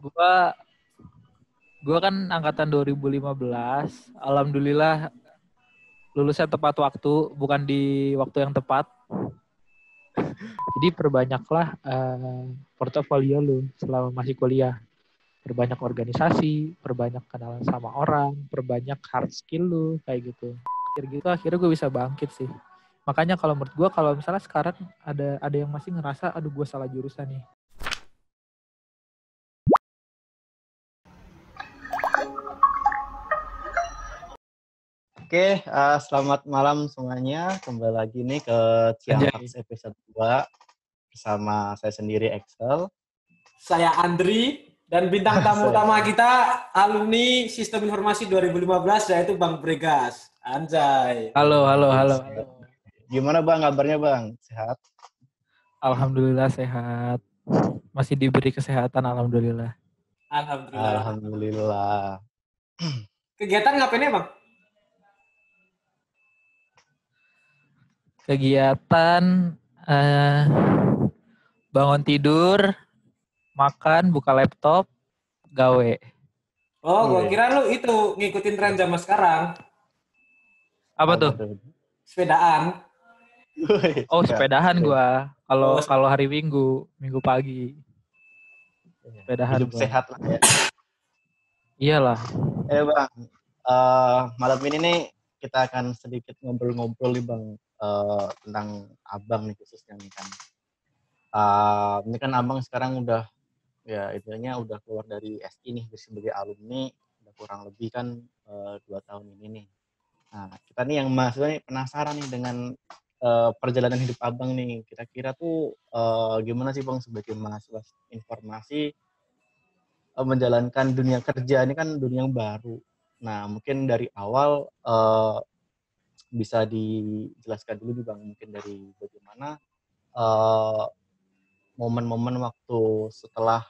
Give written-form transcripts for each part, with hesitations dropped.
Gua gua kan angkatan 2015. Alhamdulillah lulusnya tepat waktu, bukan di waktu yang tepat. Jadi perbanyaklah portofolio lu selama masih kuliah. Perbanyak organisasi, perbanyak kenalan sama orang, perbanyak hard skill lu kayak gitu. Akhirnya gue bisa bangkit sih. Makanya kalau menurut gue, kalau misalnya sekarang ada yang masih ngerasa aduh gue salah jurusan nih. Oke, selamat malam semuanya. Kembali lagi nih ke Ciang Talks episode 2 bersama saya sendiri Excel. Saya Andri dan bintang tamu utama kita alumni Sistem Informasi 2015 yaitu Bang Bregas. Anjay. Halo. Gimana Bang kabarnya Bang? Sehat? Alhamdulillah sehat. Masih diberi kesehatan alhamdulillah. Alhamdulillah. Kegiatan ngapainnya Bang? Kegiatan bangun tidur, makan, buka laptop, gawe. Oh, gua kira lu itu ngikutin tren zaman sekarang. Apa tuh? Sepedaan. Oh, sepedahan gua. Kalau hari Minggu pagi. Sepedahan hidup gua. Sehat lah ya. Iyalah. Bang, malam ini nih kita akan sedikit ngobrol-ngobrol nih Bang tentang Abang nih khususnya nih kan. Ini kan Abang sekarang udah udah keluar dari SI nih sebagai alumni, udah kurang lebih kan 2 tahun ini nih. Nah, kita nih yang mahasiswa nih penasaran nih dengan perjalanan hidup Abang nih. Kira-kira tuh gimana sih Bang sebagai mahasiswa informasi menjalankan dunia kerja ini kan dunia yang baru. Nah, mungkin dari awal bisa dijelaskan dulu nih Bang, mungkin dari bagaimana momen-momen waktu setelah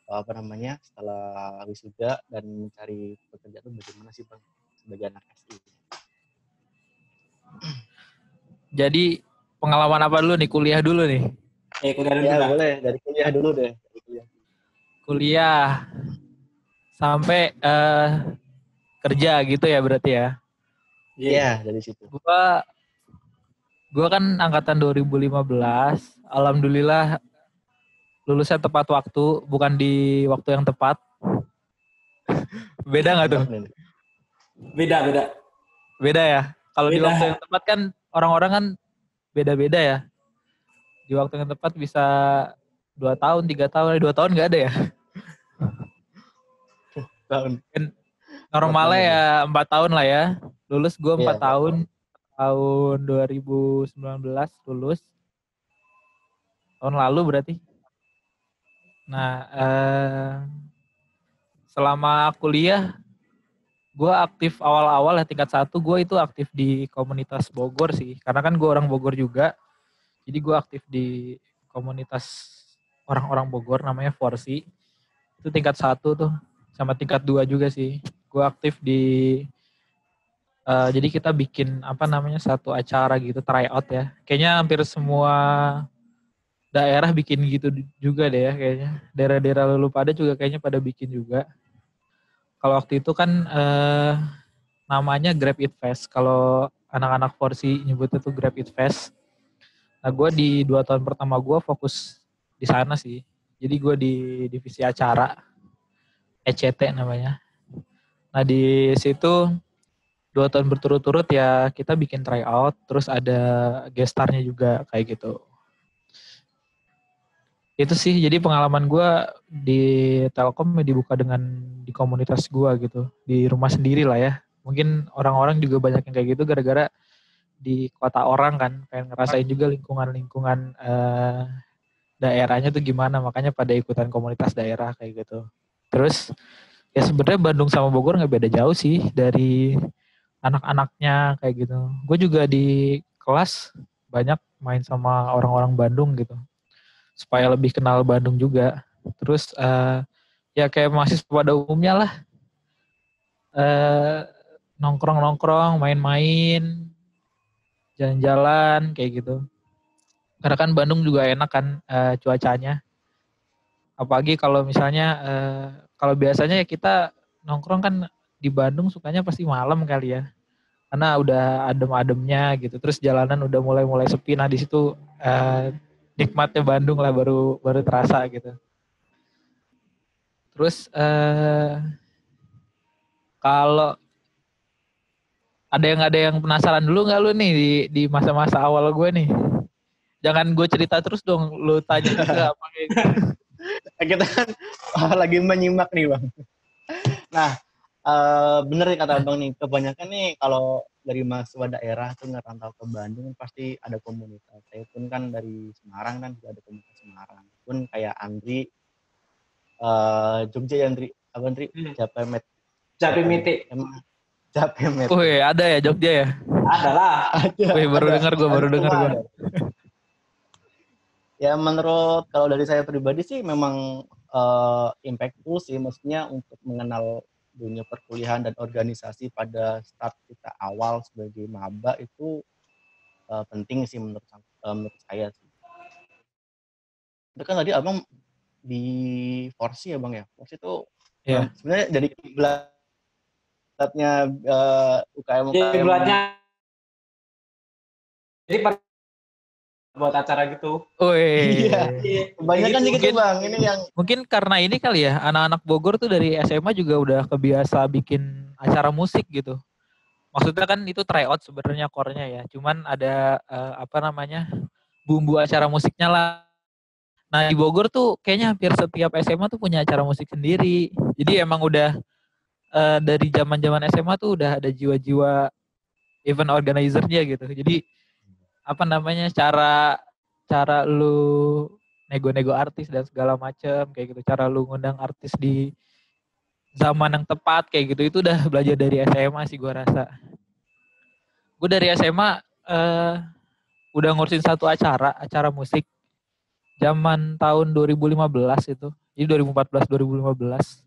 setelah wisuda dan mencari pekerjaan itu bagaimana sih Bang sebagai anak SI? Jadi pengalaman apa dulu nih? Kuliah dulu nih? Kuliah dulu. Ya boleh, dari kuliah dulu deh. Kuliah sampai kerja gitu ya berarti ya? Iya, dari situ. Gua kan angkatan 2015. Alhamdulillah lulusnya tepat waktu, bukan di waktu yang tepat. Beda nggak tuh? Beda ya. Kalau di waktu yang tepat kan orang-orang kan beda-beda ya. Di waktu yang tepat bisa 2 tahun, 3 tahun, 2 tahun nggak ada ya. Normalnya ya 4 tahun lah ya. Lulus gue 4 tahun. Tahun 2019 lulus. Tahun lalu berarti. Nah, selama kuliah, gue aktif awal-awal ya tingkat 1, gue itu aktif di komunitas Bogor sih. Karena kan gue orang Bogor juga. Jadi gue aktif di komunitas orang-orang Bogor namanya Forsi. Itu tingkat 1 tuh. Sama tingkat 2 juga sih. Gue aktif di jadi kita bikin satu acara gitu, tryout ya. Kayaknya hampir semua daerah bikin gitu juga deh ya kayaknya. Daerah-daerah lu pada juga kayaknya pada bikin juga. Kalau waktu itu kan namanya Grab It Fest. Kalau anak-anak Forsi nyebutnya tuh Grab It Fest. Nah gue di 2 tahun pertama gue fokus di sana sih. Jadi gue di divisi acara, ECT namanya. Nah di situ 2 tahun berturut-turut ya kita bikin tryout, terus ada gestarnya juga kayak gitu. Itu sih, jadi pengalaman gue di Telkom dibuka dengan di komunitas gue gitu, di rumah sendiri lah ya. Mungkin orang-orang juga banyak yang kayak gitu gara-gara di kota orang kan, pengen ngerasain juga lingkungan daerahnya tuh gimana, makanya pada ikutan komunitas daerah kayak gitu. Terus ya sebenarnya Bandung sama Bogor nggak beda jauh sih dari anak-anaknya kayak gitu. Gue juga di kelas banyak main sama orang-orang Bandung gitu. Supaya lebih kenal Bandung juga. Terus ya kayak mahasiswa pada umumnya lah. Nongkrong-nongkrong, main-main, jalan-jalan kayak gitu. Karena kan Bandung juga enak kan cuacanya. Apalagi kalau misalnya kalau biasanya ya kita nongkrong kan di Bandung sukanya pasti malam kali ya. Karena udah adem-ademnya gitu. Terus jalanan udah mulai sepi. Nah di situ nikmatnya Bandung lah baru terasa gitu. Terus kalau ada yang penasaran dulu nggak lu nih di masa-masa awal gue nih? Jangan gue cerita terus dong, lu tanya juga apa kayak gitu. Kita kan lagi menyimak nih Bang. Nah, bener nih kata Abang nih, kebanyakan nih kalau dari mahasiswa daerah tuh ngerantau ke Bandung pasti ada komunitas. Saya pun kan dari Semarang kan juga ada komunitas Semarang. Pun kayak Andri, Jogja ya Andri, apa Andri? Japemet. Japimiti. Emang Japemet. Wih, ada ya Jogja ya? Ada lah. Wih, baru dengar gue. Ya menurut kalau dari saya pribadi sih memang impactful sih, maksudnya untuk mengenal dunia perkuliahan dan organisasi pada start kita awal sebagai maba itu penting sih menurut saya sih. Itu kan tadi Abang di Forsi ya Bang ya. Forsi itu sebenarnya dari kiblatnya UKM. Kiblatnya. Jadi buat acara gitu. Iya. Kebanyakan sih gitu Bang. Ini yang mungkin karena ini kali ya, anak-anak Bogor tuh dari SMA juga udah kebiasa bikin acara musik gitu. Maksudnya kan itu tryout sebenarnya core-nya ya. Cuman ada bumbu acara musiknya lah. Nah di Bogor tuh kayaknya hampir setiap SMA tuh punya acara musik sendiri. Jadi emang udah dari zaman-zaman SMA tuh udah ada jiwa-jiwa event organizer-nya gitu. Jadi cara lu nego-nego artis dan segala macem kayak gitu, cara lu ngundang artis di zaman yang tepat kayak gitu, itu udah belajar dari SMA sih gue rasa. Gue dari SMA udah ngurusin satu acara musik zaman tahun 2015 itu. Jadi 2014-2015.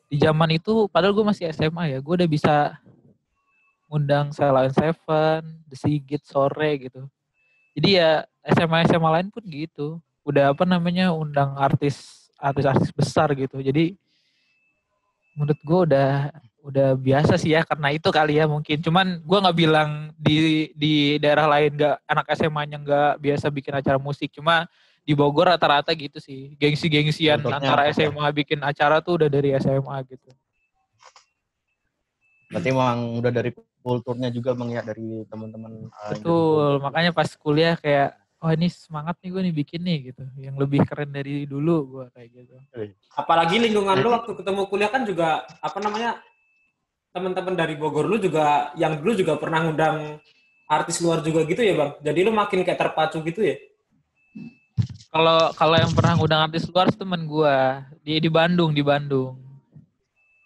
Di zaman itu padahal gue masih SMA ya, gue udah bisa ngundang Sheila on 7, The Sigit, Sore gitu. Jadi ya SMA lain pun gitu. Udah undang artis besar gitu. Jadi menurut gue udah biasa sih ya, karena itu kali ya mungkin. Cuman gue nggak bilang di daerah lain anak SMA-nya nggak biasa bikin acara musik. Cuma di Bogor rata-rata gitu sih. Gengsi-gengsian antara SMA bikin acara tuh udah dari SMA gitu. Berarti emang udah dari kulturnya juga Bang ya, dari teman-teman. Betul, makanya pas kuliah kayak, oh ini semangat nih gue nih bikin nih gitu. Yang lebih keren dari dulu gue kayak gitu. Apalagi lingkungan lu waktu ketemu kuliah kan juga, teman-teman dari Bogor lu juga, yang dulu juga pernah ngundang artis luar juga gitu ya Bang? Jadi lu makin kayak terpacu gitu ya? Kalau yang pernah ngundang artis luar temen gue di Bandung.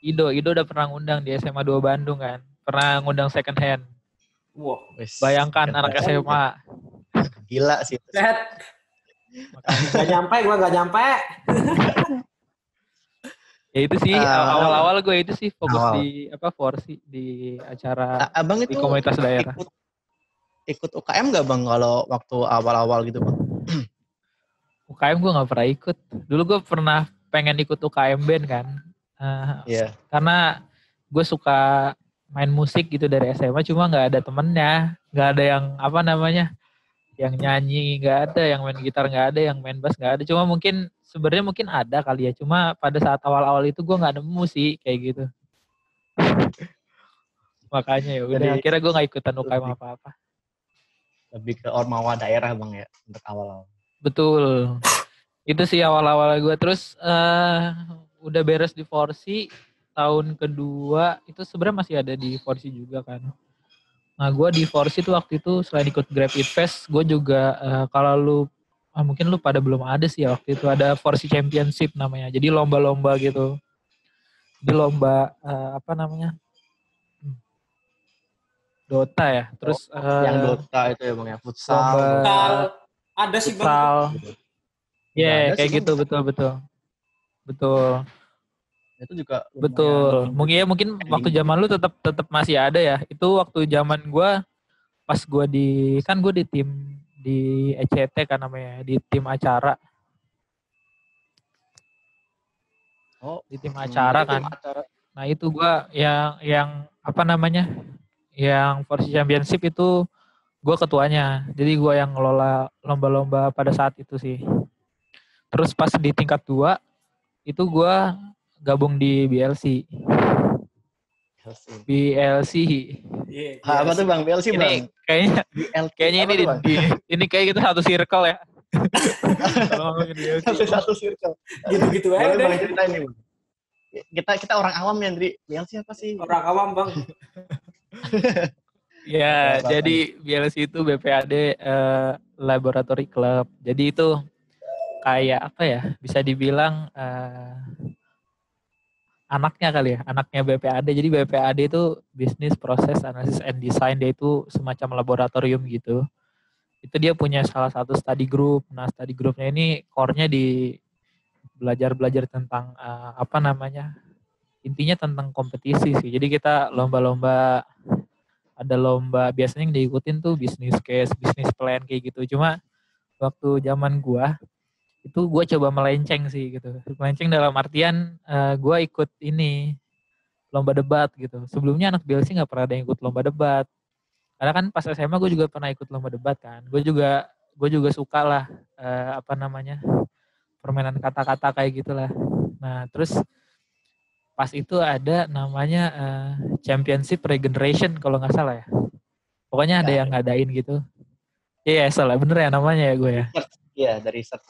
Ido udah pernah ngundang di SMA 2 Bandung kan. Pernah ngundang Second Hand. Wah, bayangkan anak SMA. Gila sih. Gak nyampe. Ya itu sih awal-awal gue itu sih fokus di Forsi di acara Abang di komunitas daerah. Ikut UKM nggak Bang kalau waktu awal-awal gitu Bang? UKM gue nggak pernah ikut. Dulu gue pernah pengen ikut UKM band kan. Karena gue suka main musik gitu dari SMA, cuma nggak ada temennya, nggak ada yang yang nyanyi, nggak ada yang main gitar, nggak ada yang main bass, nggak ada. Cuma mungkin ada kali ya, cuma pada saat awal-awal itu gue nggak nemu sih kayak gitu. Makanya ya udah akhirnya gue nggak ikutan UKM apa-apa. Lebih ke ormawa daerah Bang ya untuk awal-awal. Betul. Itu sih awal-awal gue. Terus udah beres di Forsi, tahun kedua itu sebenarnya masih ada di Forsi juga kan. Nah gue di Forsi tuh waktu itu selain ikut Grab It Fest, gue juga kalau mungkin lu pada belum ada sih ya waktu itu, ada Forsi Championship namanya. Jadi lomba-lomba gitu. Di lomba Dota ya. Terus yang Dota itu ya Bang ya, futsal. Ada sih Bang. Iya, kayak gitu, betul. Itu juga betul. Mungkin waktu zaman lu tetap masih ada ya. Itu waktu zaman gue pas gue di tim di ECT kan namanya, di tim acara. di tim acara kan. Nah itu gue yang apa namanya, yang Forsi Championship itu gue ketuanya. Jadi gue yang ngelola lomba-lomba pada saat itu sih. Terus pas di tingkat 2 itu gue gabung di BLC. BLC. Apa tuh Bang? BLC Bang? Ini kayaknya ini kayak kita satu circle ya. Kalau ngomongin BLC. Satu circle. Gitu-gitu aja deh. Bang, cerita ini Bang. Kita orang awam ya, Andri. BLC apa sih? Orang awam Bang. Ya, jadi BLC itu BPAD Laboratory Club. Jadi itu kayak apa ya? Bisa dibilang anaknya kali ya, anaknya BPAD. Jadi BPAD itu Business Process Analysis and Design. Dia itu semacam laboratorium gitu. Itu dia punya salah satu study group. Nah, study groupnya ini core-nya di belajar tentang apa namanya? Intinya tentang kompetisi sih. Jadi kita lomba-lomba, ada lomba biasanya yang diikutin tuh business case, business plan kayak gitu. Cuma waktu zaman gua itu gue coba melenceng sih gitu. Melenceng dalam artian gue ikut ini lomba debat gitu. Sebelumnya anak BLC nggak pernah ada yang ikut lomba debat. Karena kan pas SMA gue juga pernah ikut lomba debat kan. Gue juga suka lah apa namanya, permainan kata-kata kayak gitulah. Nah terus pas itu ada namanya Championship Regeneration kalau nggak salah ya. Pokoknya ada yang ngadain gitu. Iya salah bener ya namanya ya gue ya. Iya dari research.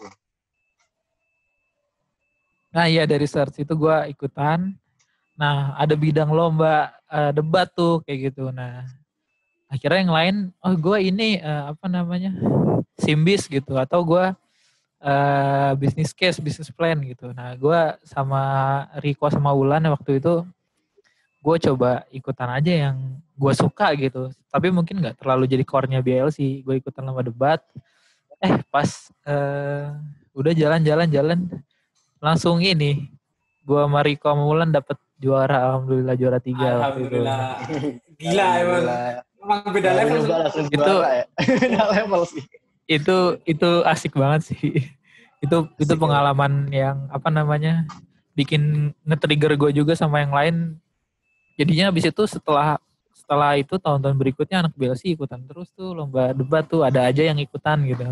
Nah iya dari research itu gue ikutan. Nah ada bidang lomba debat tuh kayak gitu. Nah akhirnya yang lain, oh gue ini apa namanya Simbis gitu. Atau gue business case, business plan gitu. Nah gue sama Riko sama Wulan waktu itu gue coba ikutan aja yang gue suka gitu. Tapi mungkin gak terlalu jadi core-nya BLC. Gue ikutan lomba debat. Pas udah jalan langsung ini gue sama Riko sama Wulan dapet juara, alhamdulillah juara 3 alhamdulillah waktu itu. Gila emang beda level itu ya. Beda level sih itu asik banget sih. Itu pengalaman yang apa namanya bikin nge-trigger gue juga sama yang lain. Jadinya habis itu setelah itu tahun-tahun berikutnya anak BLC ikutan terus tuh lomba debat tuh, ada aja yang ikutan gitu.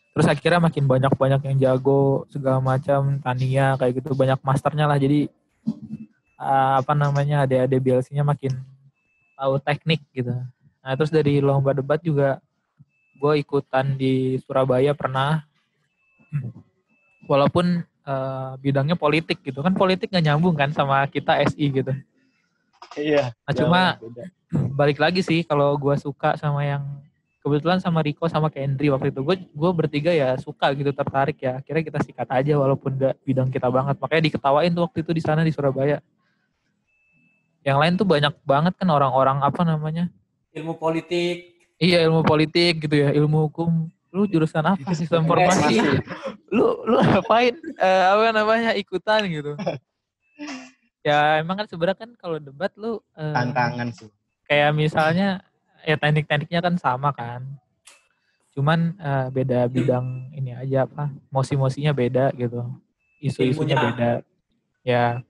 Terus akhirnya makin banyak yang jago segala macam, Tania kayak gitu, banyak masternya lah. Jadi apa namanya adik-adik BLC-nya makin tahu teknik gitu. Nah terus dari lomba debat juga gue ikutan di Surabaya pernah. Walaupun bidangnya politik gitu kan, politik nggak nyambung kan sama kita SI gitu. Iya. Nah cuma balik lagi sih kalau gue suka sama yang kebetulan sama Riko sama Kendri waktu itu gue bertiga ya suka gitu, tertarik ya, akhirnya kita sikat aja walaupun gak bidang kita banget, makanya diketawain tuh waktu itu di sana di Surabaya. Yang lain tuh banyak banget kan orang-orang apa namanya ilmu politik. Iya ilmu politik gitu ya, ilmu hukum. Lu jurusan apa? Sistem informasi. lu ngapain apa namanya ikutan gitu. Ya emang kan sebenarnya kan kalau debat lu tantangan sih. Kayak misalnya ya teknik-tekniknya kan sama kan. Cuman beda bidang ini aja apa, mosi-mosinya beda gitu. Isu-isunya beda. Ya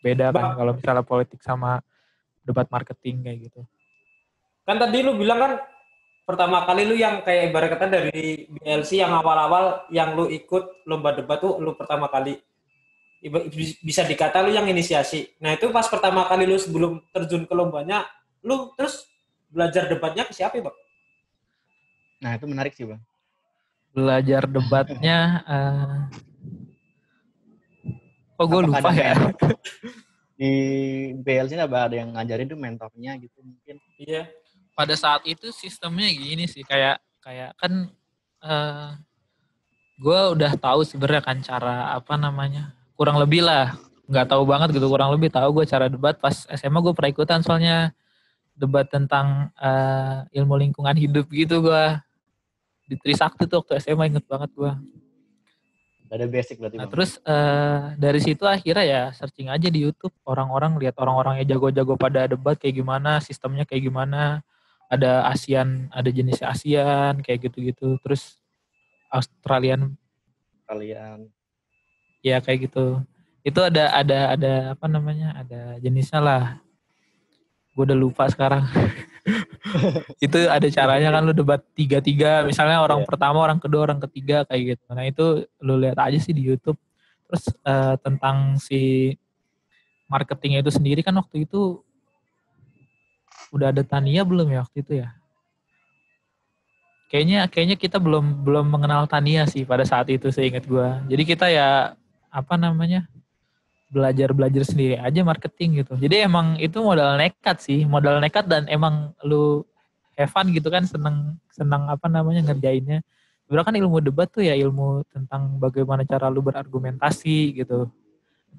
beda kan kalau misalnya politik sama debat marketing kayak gitu. Kan tadi lu bilang kan pertama kali lu yang kayak ibarat kata dari BLC yang awal-awal yang lu ikut lomba debat tuh lu pertama kali. Bisa dikata lu yang inisiasi. Nah itu pas pertama kali lu sebelum terjun ke lombanya, lu terus belajar debatnya ke siapa Bang? Nah itu menarik sih Bang. Belajar debatnya, gue lupa ya. Di BLC ada yang ngajarin tuh mentornya gitu mungkin. Iya. Pada saat itu sistemnya gini sih, kayak kan gue udah tahu sebenarnya kan cara apa namanya, kurang lebih lah, nggak tahu banget gitu, kurang lebih tahu gue cara debat. Pas SMA gue pernah ikutan soalnya debat tentang ilmu lingkungan hidup gitu gue di Trisakti tuh waktu SMA, inget banget gue. Ada basic berarti. Nah, terus dari situ akhirnya ya searching aja di YouTube, orang-orang lihat orang-orang yang jago-jago pada debat kayak gimana, sistemnya kayak gimana. Ada ASEAN, ada jenis ASEAN kayak gitu-gitu. Terus Australian. ya kayak gitu. Itu ada apa namanya? Ada jenisnya lah. Gue udah lupa sekarang. Itu ada caranya kan lu debat 3-3, misalnya orang Iya. pertama, orang kedua, orang ketiga kayak gitu. Nah itu lu lihat aja sih di YouTube. Terus tentang si marketingnya itu sendiri kan waktu itu udah ada Tania belum ya waktu itu ya? Kayaknya kita belum mengenal Tania sih pada saat itu seingat gua. Jadi kita ya apa namanya? Belajar sendiri aja marketing gitu. Jadi emang itu modal nekat sih, modal nekat dan emang lu have fun gitu kan, senang apa namanya ngerjainnya. Sebenarnya kan ilmu debat tuh ya ilmu tentang bagaimana cara lu berargumentasi gitu.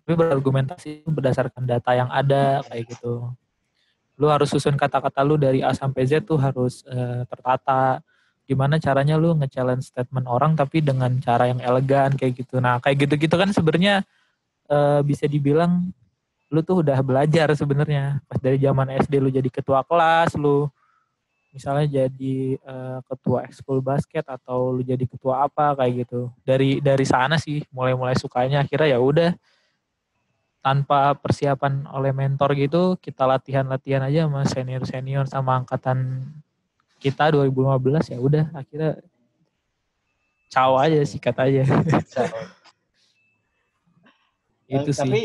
Tapi berargumentasi itu berdasarkan data yang ada kayak gitu. Lu harus susun kata-kata lu dari A sampai Z tuh harus tertata. Gimana caranya lu nge-challenge statement orang tapi dengan cara yang elegan kayak gitu. Nah, kayak gitu-gitu kan sebenarnya bisa dibilang lu tuh udah belajar sebenarnya. Pas dari zaman SD lu jadi ketua kelas, lu misalnya jadi ketua ekskul basket atau lu jadi ketua apa kayak gitu. Dari sana sih mulai sukanya, akhirnya ya udah tanpa persiapan oleh mentor gitu, kita latihan aja sama senior sama angkatan kita 2015, ya udah akhirnya caw aja, sikat aja. Itu sih. Tapi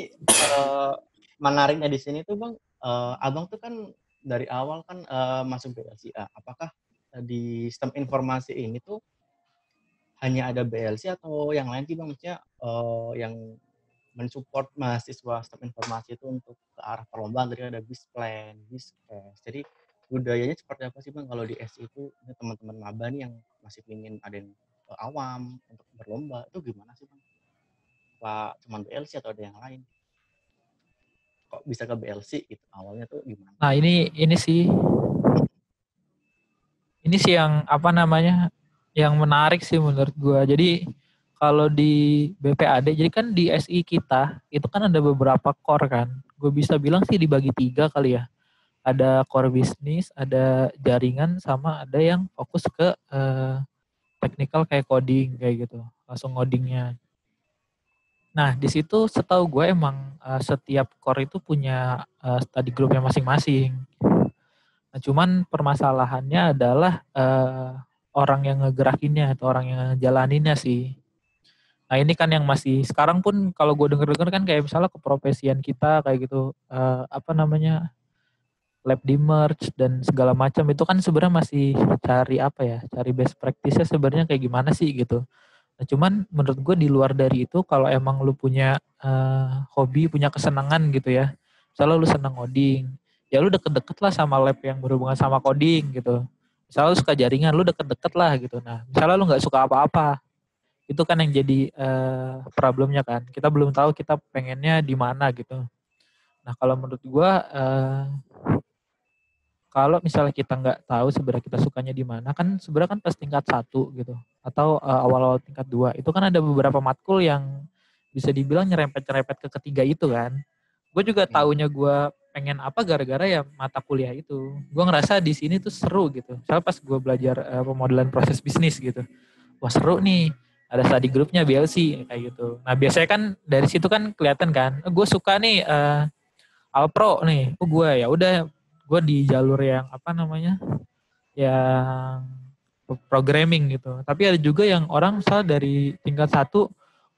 menariknya di sini tuh Bang, Abang tuh kan dari awal kan masuk BLCA. Apakah di sistem informasi ini tuh hanya ada BLC atau yang lain sih Bang? Maksudnya yang mensupport mahasiswa sistem informasi itu untuk ke arah perlombaan, tadi ada Bisplan, Biskes. Jadi budayanya seperti apa sih Bang kalau di SI itu teman-teman maba nih yang masih ingin ada yang awam untuk berlomba, itu gimana sih Bang? Apa cuma BLC atau ada yang lain? Kok bisa ke BLC gitu? Awalnya tuh gimana? Nah, ini sih yang apa namanya? Yang menarik sih menurut gua. Jadi kalau di BPAD, jadi kan di SI kita itu kan ada beberapa core kan. Gue bisa bilang sih dibagi 3 kali ya. Ada core bisnis, ada jaringan, sama ada yang fokus ke technical kayak coding kayak gitu. Langsung ngodingnya. Nah, di situ setahu gue emang setiap core itu punya study groupnya masing-masing. Nah, cuman permasalahannya adalah orang yang ngegerakinnya atau orang yang ngejalaninnya sih. Nah, ini kan yang masih sekarang pun kalau gue denger-denger kan kayak misalnya keprofesian kita kayak gitu, apa namanya, lab di merge dan segala macam itu kan sebenarnya masih cari apa ya, cari best practice-nya sebenarnya kayak gimana sih gitu. Nah, cuman menurut gue di luar dari itu kalau emang lu punya hobi, punya kesenangan gitu ya. Misalnya lu seneng ngoding, ya lu deket-deket lah sama lab yang berhubungan sama coding gitu. Misalnya lu suka jaringan, lu deket-deket lah gitu. Nah, misalnya lu nggak suka apa-apa, itu kan yang jadi problemnya kan. Kita belum tahu kita pengennya di mana gitu. Nah, kalau menurut gue kalau misalnya kita nggak tahu sebenarnya kita sukanya di mana, kan sebenarnya kan pas tingkat 1 gitu atau awal-awal tingkat 2 itu kan ada beberapa matkul yang bisa dibilang nyerempet-nyerempet ke ketiga itu kan. Gue juga taunya gue pengen apa gara-gara ya mata kuliah itu. Gue ngerasa di sini tuh seru gitu. Soalnya pas gue belajar pemodelan proses bisnis gitu. Wah seru nih, ada study groupnya BLC kayak gitu. Nah biasanya kan dari situ kan kelihatan kan, gue suka nih Alpro nih, gue ya udah gue di jalur yang apa namanya, yang programming gitu. Tapi ada juga yang orang misal dari tingkat 1,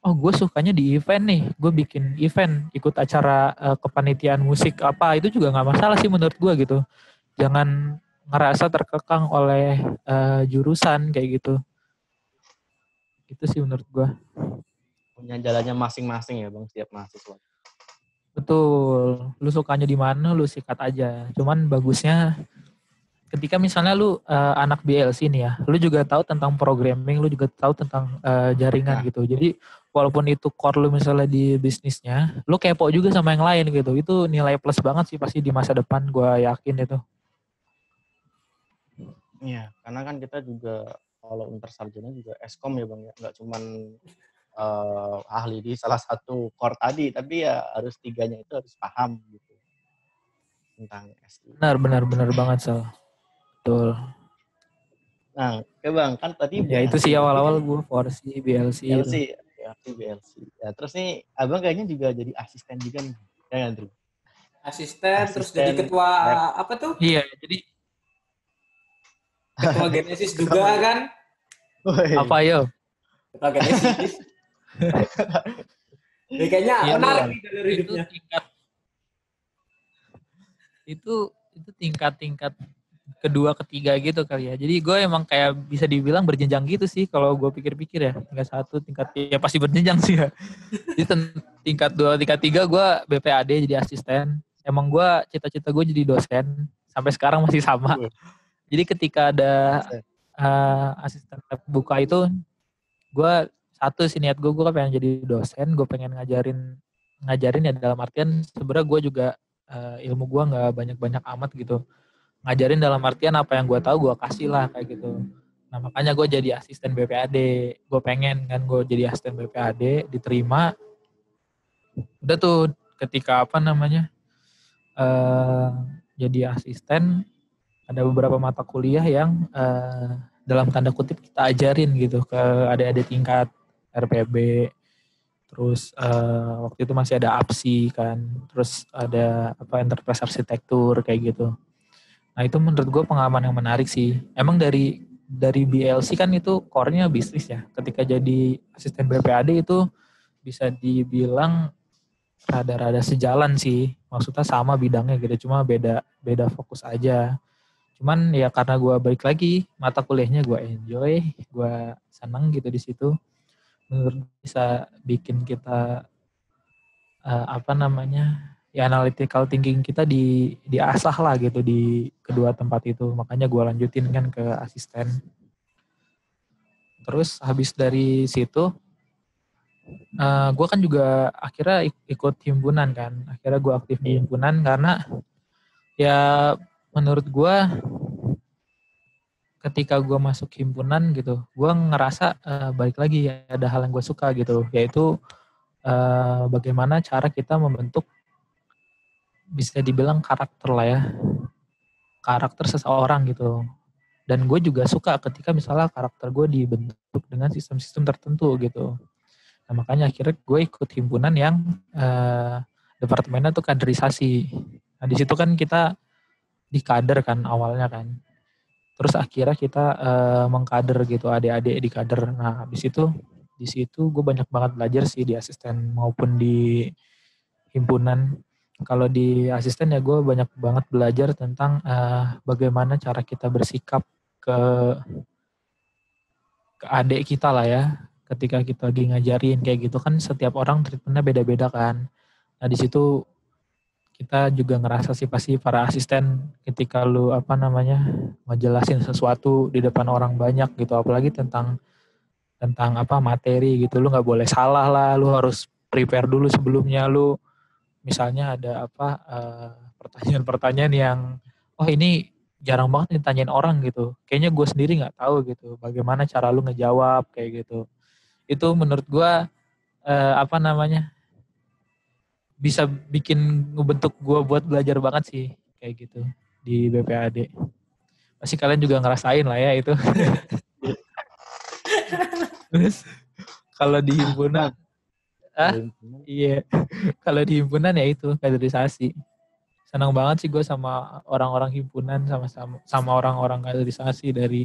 oh gue sukanya di event nih, gue bikin event, ikut acara kepanitiaan musik apa, itu juga nggak masalah sih menurut gue gitu. Jangan ngerasa terkekang oleh jurusan kayak gitu. Itu sih menurut gue. Punya jalannya masing-masing ya Bang setiap mahasiswa. Betul, lu sukanya di mana lu sikat aja. Cuman bagusnya ketika misalnya lu anak BLC nih ya, lu juga tahu tentang programming, lu juga tahu tentang jaringan gitu. Jadi walaupun itu core lu misalnya di bisnisnya, lu kepo juga sama yang lain gitu. Itu nilai plus banget sih pasti di masa depan, gue yakin itu. Iya, karena kan kita juga kalau intersarjana juga Eskom ya Bang ya, nggak cuman ahli di salah satu core tadi, tapi ya harus tiganya itu harus paham gitu tentang SI. Benar banget Sal. Betul. Nah, oke Bang, kan tadi Ya itu sih BLC, tapi kan awal-awal gue porsi BLC itu. BLC, aktif BLC. Ya, terus nih abang kayaknya juga jadi asisten juga nih. Ya kan, Dri? Asisten, terus jadi Asisten ketua rep. apa tuh? Iya, jadi Ketua Genesis juga Ketua- kan? Woi. apa yo? Ketua Genesis. Ya, kayaknya Iya, menarik Bang. nih dari itu hidupnya. itu tingkat kedua ketiga gitu kali ya. Jadi gue emang kayak bisa dibilang berjenjang gitu sih kalau gue pikir-pikir ya. Tingkat 1, tingkat ya pasti berjenjang sih ya. Jadi tingkat 2, tingkat 3 gue BPAD jadi asisten. Emang gue cita-cita gue jadi dosen sampai sekarang masih sama. Jadi ketika ada asisten lab buka itu, gue satu sih niat gue pengen jadi dosen, gue pengen ngajarin ya dalam artian sebenarnya gue juga ilmu gue nggak banyak-banyak amat gitu. Ngajarin dalam artian apa yang gue tahu gue kasih lah kayak gitu. Nah makanya gue jadi asisten BPAD. Gue pengen kan gue jadi asisten BPAD, diterima. Udah tuh ketika apa namanya jadi asisten, ada beberapa mata kuliah yang dalam tanda kutip kita ajarin gitu ke adik-adik tingkat RPB. Terus waktu itu masih ada APSI kan, terus ada apa enterprise arsitektur kayak gitu. Nah itu menurut gue pengalaman yang menarik sih. Emang dari BLC kan itu core-nya bisnis ya. Ketika jadi asisten BPAD itu bisa dibilang rada-rada sejalan sih. Maksudnya sama bidangnya gitu, cuma beda fokus aja. Cuman ya karena gue balik lagi mata kuliahnya gue enjoy, gue seneng gitu di situ. Menurut bisa bikin kita apa namanya ya analytical thinking kita diasah lah gitu di kedua tempat itu. Makanya gue lanjutin kan ke asisten. Terus habis dari situ gue kan juga akhirnya ikut himpunan kan. Akhirnya gue aktif di himpunan karena ya menurut gue ketika gue masuk himpunan gitu, gue ngerasa balik lagi ya, ada hal yang gue suka gitu, yaitu bagaimana cara kita membentuk bisa dibilang karakter lah ya, karakter seseorang gitu. Dan gue juga suka ketika misalnya karakter gue dibentuk dengan sistem-sistem tertentu gitu. Nah makanya akhirnya gue ikut himpunan yang departemennya tuh kaderisasi. Nah di situ kan kita dikader kan awalnya kan. Terus akhirnya kita mengkader gitu, adik-adik di kader. Nah, di situ gue banyak banget belajar sih di asisten maupun di himpunan. Kalau di asisten ya gue banyak banget belajar tentang bagaimana cara kita bersikap ke adik kita lah ya. Ketika kita lagi ngajarin kayak gitu kan setiap orang treatmentnya beda-beda kan. Nah, di situ kita juga ngerasa sih pasti para asisten ketika lu apa namanya ngejelasin sesuatu di depan orang banyak gitu, apalagi tentang apa materi gitu, lu nggak boleh salah lah, lu harus prepare dulu sebelumnya. Lu misalnya ada apa pertanyaan-pertanyaan yang oh ini jarang banget ditanyain orang gitu, kayaknya gue sendiri nggak tahu gitu bagaimana cara lu ngejawab kayak gitu. Itu menurut gue apa namanya bisa bikin ngebentuk gue buat belajar banget sih kayak gitu di BPAD. Pasti kalian juga ngerasain lah ya itu. Terus kalau di himpunan, iya, kalau di himpunan ya itu kaderisasi. Senang banget sih gue sama orang-orang himpunan, sama orang-orang kaderisasi dari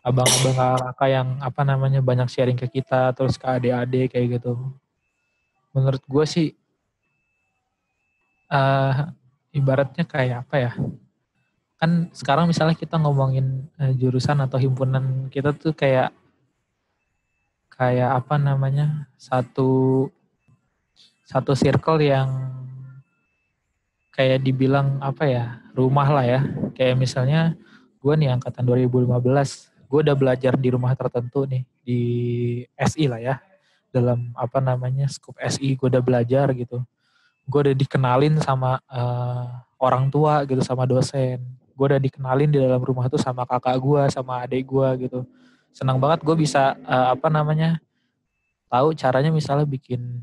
abang-abang kakak yang apa namanya banyak sharing ke kita, terus ke adik-adik kayak gitu. Menurut gue sih ibaratnya kayak apa ya? Kan sekarang misalnya kita ngomongin jurusan atau himpunan kita tuh kayak apa namanya satu circle yang kayak dibilang apa ya rumah lah ya. Kayak misalnya gue nih angkatan 2015, gue udah belajar di rumah tertentu nih di SI lah ya. Dalam apa namanya skup SI gue udah belajar gitu. Gue udah dikenalin sama orang tua gitu, sama dosen. Gue udah dikenalin di dalam rumah tuh sama kakak gue, sama adik gue gitu. Senang banget gue bisa apa namanya tahu caranya misalnya bikin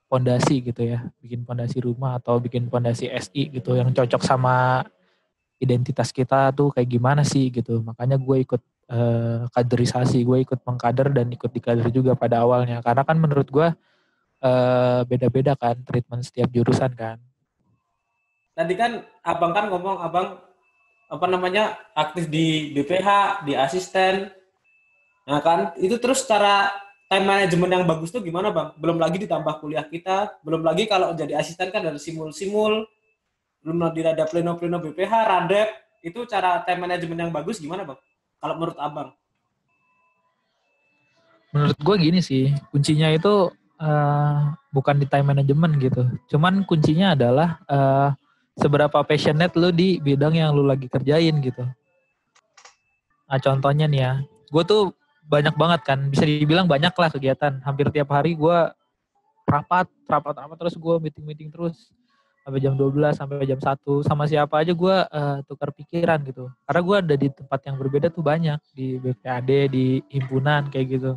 pondasi gitu ya, bikin pondasi rumah atau bikin pondasi SI gitu yang cocok sama identitas kita tuh kayak gimana sih gitu. Makanya gue ikut kaderisasi, gue ikut mengkader dan ikut dikader juga pada awalnya. Karena kan menurut gue beda-beda kan treatment setiap jurusan kan. Tadi kan abang kan ngomong abang apa namanya aktif di BPH, di asisten. Nah kan itu terus cara time management yang bagus tuh gimana bang? Belum lagi ditambah kuliah kita, belum lagi kalau jadi asisten kan dari simul-simul, belum lagi ada pleno-pleno BPH, radep. Itu cara time management yang bagus gimana bang? Kalau menurut abang? Menurut gue gini sih, kuncinya itu bukan di time management gitu. Cuman kuncinya adalah seberapa passionate lu di bidang yang lu lagi kerjain gitu. Nah contohnya nih ya, gue tuh banyak banget kan, bisa dibilang banyak lah kegiatan. Hampir tiap hari gue rapat terus gue meeting terus sampai jam 12 sampai jam 1 sama siapa aja gue tukar pikiran gitu. Karena gue ada di tempat yang berbeda tuh banyak, di BPAD, di himpunan kayak gitu.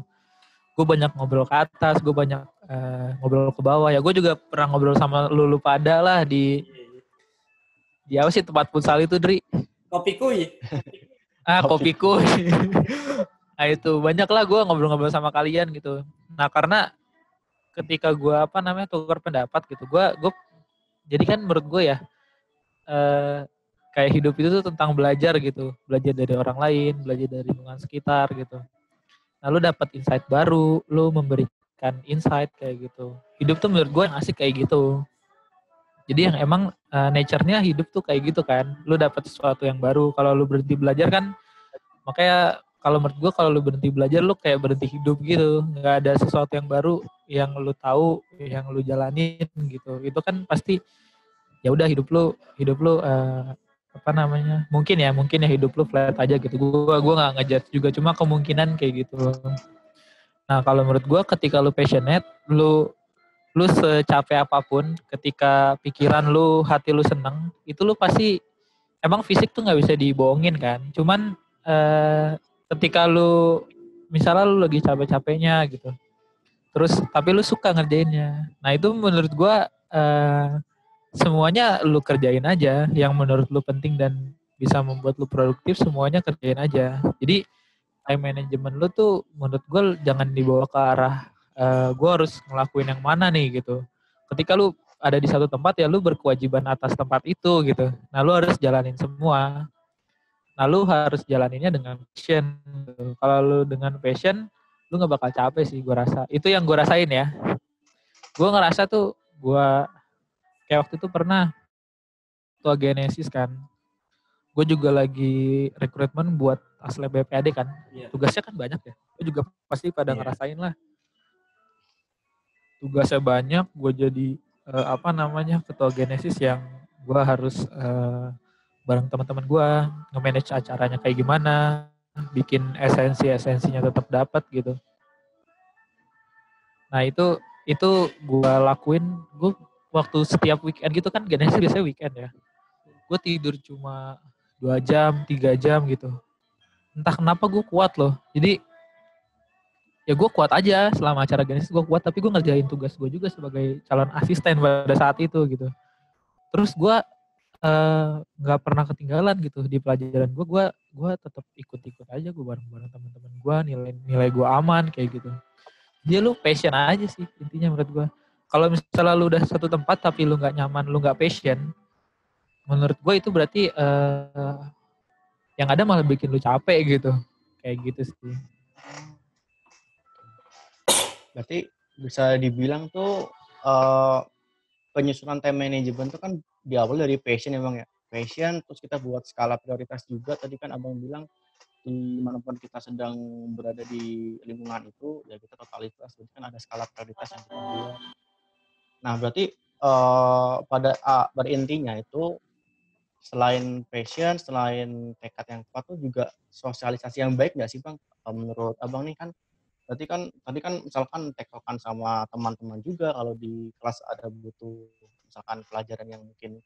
Gue banyak ngobrol ke atas, gue banyak ngobrol ke bawah. Ya gue juga pernah ngobrol sama lu pada lah di apa sih tempat futsal itu, Dri? Kopi kuy. Kopi kuy. Nah itu banyak lah gue ngobrol-ngobrol sama kalian gitu. Nah karena ketika gue tukar pendapat gitu, gue jadi kan menurut gue ya kayak hidup itu tuh tentang belajar gitu, belajar dari orang lain, belajar dari lingkungan sekitar gitu. Nah lu dapat insight baru, lu memberikan insight kayak gitu. Hidup tuh menurut gue yang asik kayak gitu. Jadi yang emang nature-nya hidup tuh kayak gitu kan. Lu dapat sesuatu yang baru. Kalau lu berhenti belajar kan, makanya kalau menurut gue kalau lu berhenti belajar lu kayak berhenti hidup gitu. Nggak ada sesuatu yang baru yang lu tahu, yang lu jalanin gitu. Itu kan pasti ya udah hidup lu mungkin ya hidup lu flat aja gitu. Gua nggak ngejudge juga, cuma kemungkinan kayak gitu. Nah kalau menurut gue ketika lu passionate, lu secapek apapun, ketika pikiran lu, hati lu seneng, itu lu pasti, emang fisik tuh nggak bisa dibohongin kan. Cuman ketika lu, misalnya lu lagi capek-capeknya gitu, terus tapi lu suka ngerjainnya. Nah itu menurut gue semuanya lu kerjain aja, yang menurut lu penting dan bisa membuat lu produktif, semuanya kerjain aja. Jadi time management lu tuh menurut gue jangan dibawa ke arah gue harus ngelakuin yang mana nih gitu. Ketika lu ada di satu tempat ya lu berkewajiban atas tempat itu gitu. Nah lu harus jalanin semua. Nah lu harus jalaninnya dengan passion. Gitu. Kalau lu dengan passion, lu nggak bakal capek sih gue rasa. Itu yang gue rasain ya. Gue ngerasa tuh gue kayak waktu itu pernah ketua Genesis kan. Gue juga lagi rekrutmen buat Aslab BPAD kan. Yeah. Tugasnya kan banyak ya. Gue juga pasti pada ngerasain lah. Tugasnya banyak, gue jadi ketua Genesis yang gue harus bareng teman-teman gue nge-manage acaranya kayak gimana, bikin esensinya tetap dapat gitu. Nah itu gue lakuin, gue waktu setiap weekend gitu kan, Genesis biasanya weekend ya. Gue tidur cuma 2 jam, 3 jam gitu. Entah kenapa gue kuat loh. Jadi ya gue kuat aja selama acara Genesis gue kuat, tapi gue ngerjain tugas gue juga sebagai calon asisten pada saat itu gitu. Terus gue nggak pernah ketinggalan gitu di pelajaran gue tetap ikut aja, gue bareng teman-teman gue, nilai gue aman kayak gitu. Dia lu passion aja sih intinya menurut gue. Kalau misalnya lu udah satu tempat tapi lu nggak nyaman, lu nggak passion, menurut gue itu berarti yang ada malah bikin lu capek gitu, kayak gitu sih. Berarti bisa dibilang tuh penyusunan time management itu kan diawali dari passion ya Bang ya. Passion, terus kita buat skala prioritas juga. Tadi kan Abang bilang dimanapun kita sedang berada di lingkungan itu, ya kita totalitas. Jadi kan ada skala prioritas yang kita buat. Nah berarti pada intinya itu selain passion, selain tekad yang kuat tuh juga sosialisasi yang baik nggak sih Bang? Menurut Abang nih kan berarti kan tadi kan misalkan tektokan sama teman-teman juga kalau di kelas ada butuh misalkan pelajaran yang mungkin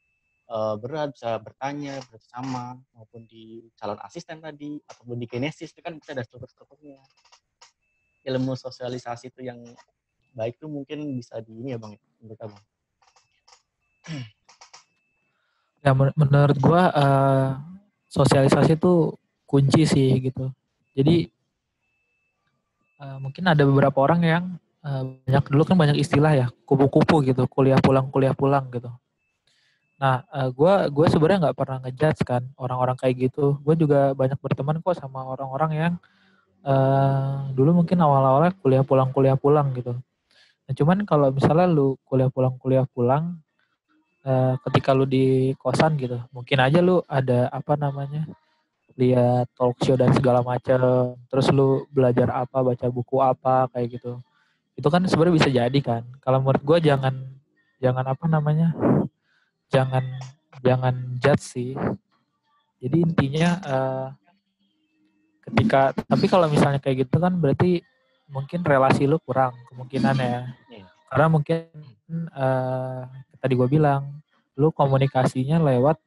berat bisa bertanya bersama, maupun di calon asisten tadi ataupun di kinesis itu kan bisa ada struktur-strukturnya. Ilmu sosialisasi itu yang baik tuh mungkin bisa di ini ya Bang, menurut Abang. Ya menurut gue sosialisasi itu kunci sih gitu. Jadi mungkin ada beberapa orang yang banyak dulu kan banyak istilah ya, kupu-kupu gitu, kuliah pulang gitu. Nah, gue sebenarnya nggak pernah ngejudge kan orang-orang kayak gitu. Gue juga banyak berteman kok sama orang-orang yang dulu mungkin awal-awalnya kuliah pulang gitu. Nah, cuman kalau misalnya lu kuliah pulang, ketika lu di kosan gitu, mungkin aja lu ada apa namanya, lihat talk show dan segala macam, terus lu belajar apa, baca buku apa kayak gitu. Itu kan sebenarnya bisa jadi kan. Kalau menurut gue jangan jangan apa namanya, jangan jangan judge sih. Jadi intinya tapi kalau misalnya kayak gitu kan berarti mungkin relasi lu kurang kemungkinan ya. Karena mungkin tadi gue bilang lu komunikasinya lewat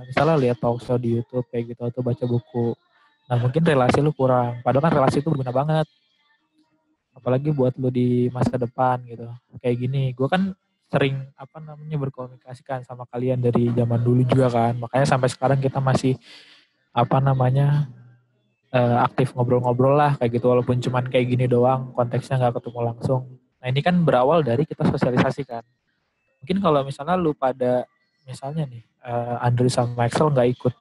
misalnya lihat talk show di YouTube kayak gitu atau baca buku. Nah mungkin relasi lu kurang. Padahal kan relasi itu berguna banget. Apalagi buat lu di masa depan gitu. Kayak gini, gue kan sering apa namanya berkomunikasikan sama kalian dari zaman dulu juga kan. Makanya sampai sekarang kita masih apa namanya aktif ngobrol-ngobrol lah kayak gitu, walaupun cuman kayak gini doang, konteksnya nggak ketemu langsung. Nah ini kan berawal dari kita sosialisasi kan. Mungkin kalau misalnya lu pada misalnya nih Andrew sama Axel nggak ikut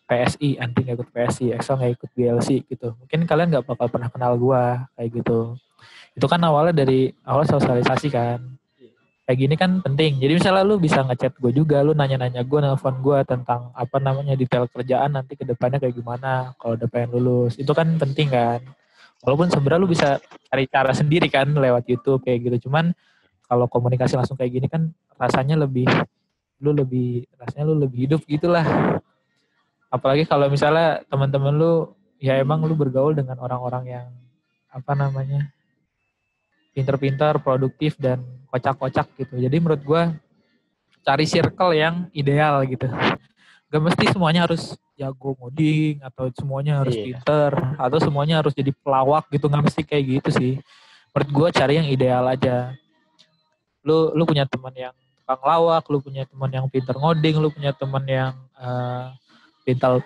PSI, Andrew nggak ikut PSI, Axel nggak ikut BLC gitu. Mungkin kalian nggak bakal pernah kenal gua kayak gitu. Itu kan awalnya dari awal sosialisasi kan. Kayak gini kan penting. Jadi misalnya lu bisa ngechat gue juga, lu nanya-nanya gue, nelfon gue tentang apa namanya detail kerjaan nanti ke depannya kayak gimana kalau udah pengen lulus. Itu kan penting kan. Walaupun sebenarnya lu bisa cari cara sendiri kan lewat YouTube kayak gitu. Cuman kalau komunikasi langsung kayak gini kan rasanya rasanya lu lebih hidup gitulah. Apalagi kalau misalnya teman-teman lu ya emang lu bergaul dengan orang-orang yang apa namanya pinter-pinter, produktif dan kocak-kocak gitu. Jadi menurut gue cari circle yang ideal gitu. Gak mesti semuanya harus jago ngoding atau semuanya harus pinter atau semuanya harus jadi pelawak gitu. Gak mesti kayak gitu sih. Menurut gue cari yang ideal aja. Lu punya teman yang tukang lawak, lu punya teman yang pinter ngoding, lu punya teman yang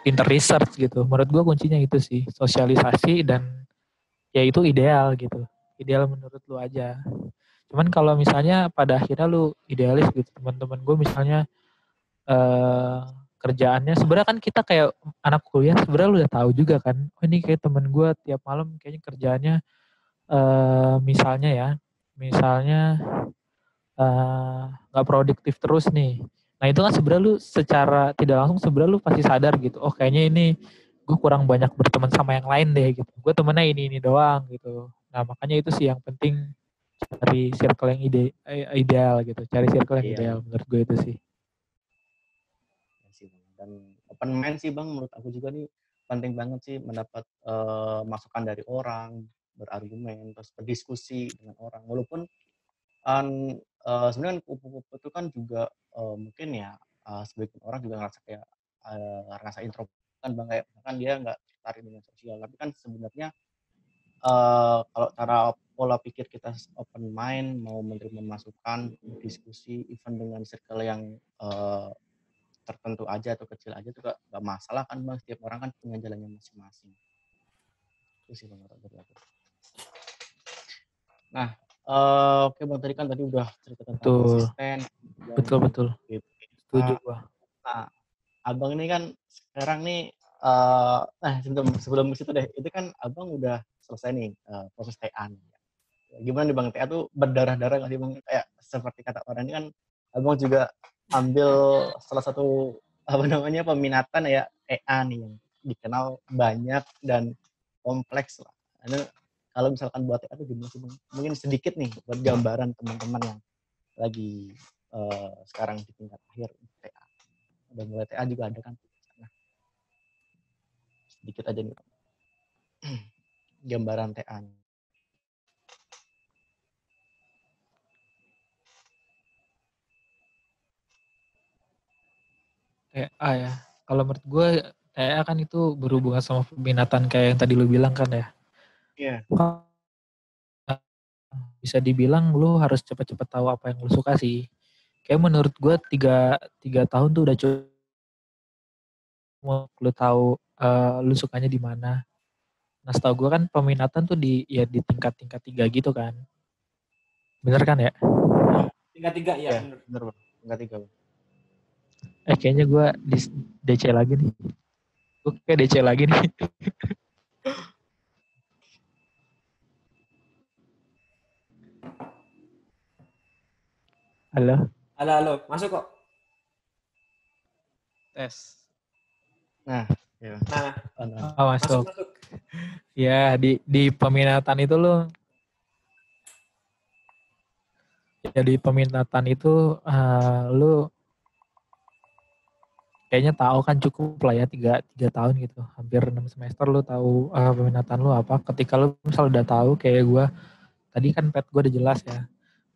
pinter research gitu. Menurut gue kuncinya itu sih, sosialisasi dan ya itu ideal gitu. Ideal menurut lu aja. Cuman kalau misalnya pada akhirnya lu idealis gitu, teman-teman gue misalnya kerjaannya sebenarnya kan kita kayak anak kuliah sebenarnya lu udah tahu juga kan, oh ini kayak temen gue tiap malam kayaknya kerjaannya misalnya nggak produktif terus nih. Nah itu kan sebenarnya lu secara tidak langsung sebenarnya lu pasti sadar gitu, oh kayaknya ini gue kurang banyak berteman sama yang lain deh gitu, gue temennya ini doang gitu. Nah makanya itu sih yang penting, cari circle yang ideal gitu, cari circle yang ideal menurut gue itu sih. Dan open mind sih bang, menurut aku juga nih penting banget sih mendapat masukan dari orang, berargumen, terus berdiskusi dengan orang. Walaupun sebenarnya kupu-kupu itu kan juga mungkin ya sebagian orang juga ngerasa kayak ngerasa introvert kan bang, kayak kan dia nggak tertarik dengan sosial. Tapi kan sebenarnya kalau cara pola pikir kita open mind, mau menerima masukan, diskusi, even dengan circle yang tertentu aja atau kecil aja juga nggak masalah kan bang, setiap orang kan punya jalannya masing-masing. Itu sih bang dari aku. Nah oke bang, tadi udah cerita tentang konsisten. Betul. Setuju gua. Nah abang ini kan sekarang nih sebelum situ deh, itu kan abang udah selesai nih proses TA nih. Gimana nih bang, TA tuh berdarah-darah nggak sih bang? Kayak seperti kata orang ini kan abang juga ambil salah satu peminatan ya, EA nih yang dikenal banyak dan kompleks lah. Nah, kalau misalkan buat EA itu gimana sih bang? Mungkin sedikit nih buat gambaran teman-teman yang lagi sekarang di tingkat akhir TA. Udah mulai TA juga ada kan? Nah, sedikit aja nih bang. Gambaran TA-nya. TA ya. Kalau menurut gue TA kan itu berhubungan sama peminatan kayak yang tadi lu bilang kan ya. Iya. Bisa dibilang lu harus cepet-cepet tahu apa yang lu suka sih. Kayak menurut gue 3 tahun tuh udah cukup lu tahu lu sukanya di mana. Nah, setahu gue kan peminatan tuh di tingkat 3 gitu kan. Bener kan ya? Tingkat 3 ya, Ya, bener. bener Bang. Tingkat 3 Bang. Kayaknya gue di DC lagi nih. Gue kayak DC lagi nih. Halo? Halo, masuk kok. Tes. Nah, ya. Nah, Oh, masuk. masuk. Ya, di peminatan itu lu lu kayaknya tahu kan cukup lah ya 3 tahun gitu, hampir 6 semester lu tahu peminatan lu apa. Ketika lu misal udah tahu kayak gue tadi kan pet gue udah jelas ya,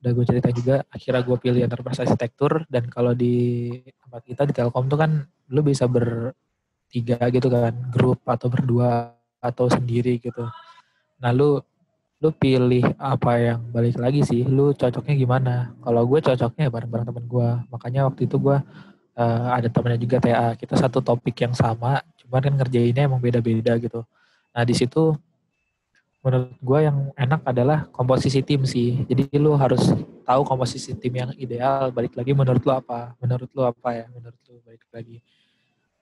udah gue cerita juga, akhirnya gue pilih enterprise arsitektur. Dan kalau di tempat kita di Telkom tuh kan lu bisa bertiga gitu kan, grup atau berdua atau sendiri gitu. Nah lu pilih apa yang balik lagi sih, lu cocoknya gimana. Kalau gue cocoknya bareng-bareng temen gue, makanya waktu itu gue ada temennya juga TA, kita satu topik yang sama, cuman kan ngerjainnya emang beda-beda gitu. Nah di situ menurut gue yang enak adalah komposisi tim sih. Jadi lu harus tahu komposisi tim yang ideal. Balik lagi menurut lu apa? Menurut lu apa ya? Menurut lu balik lagi.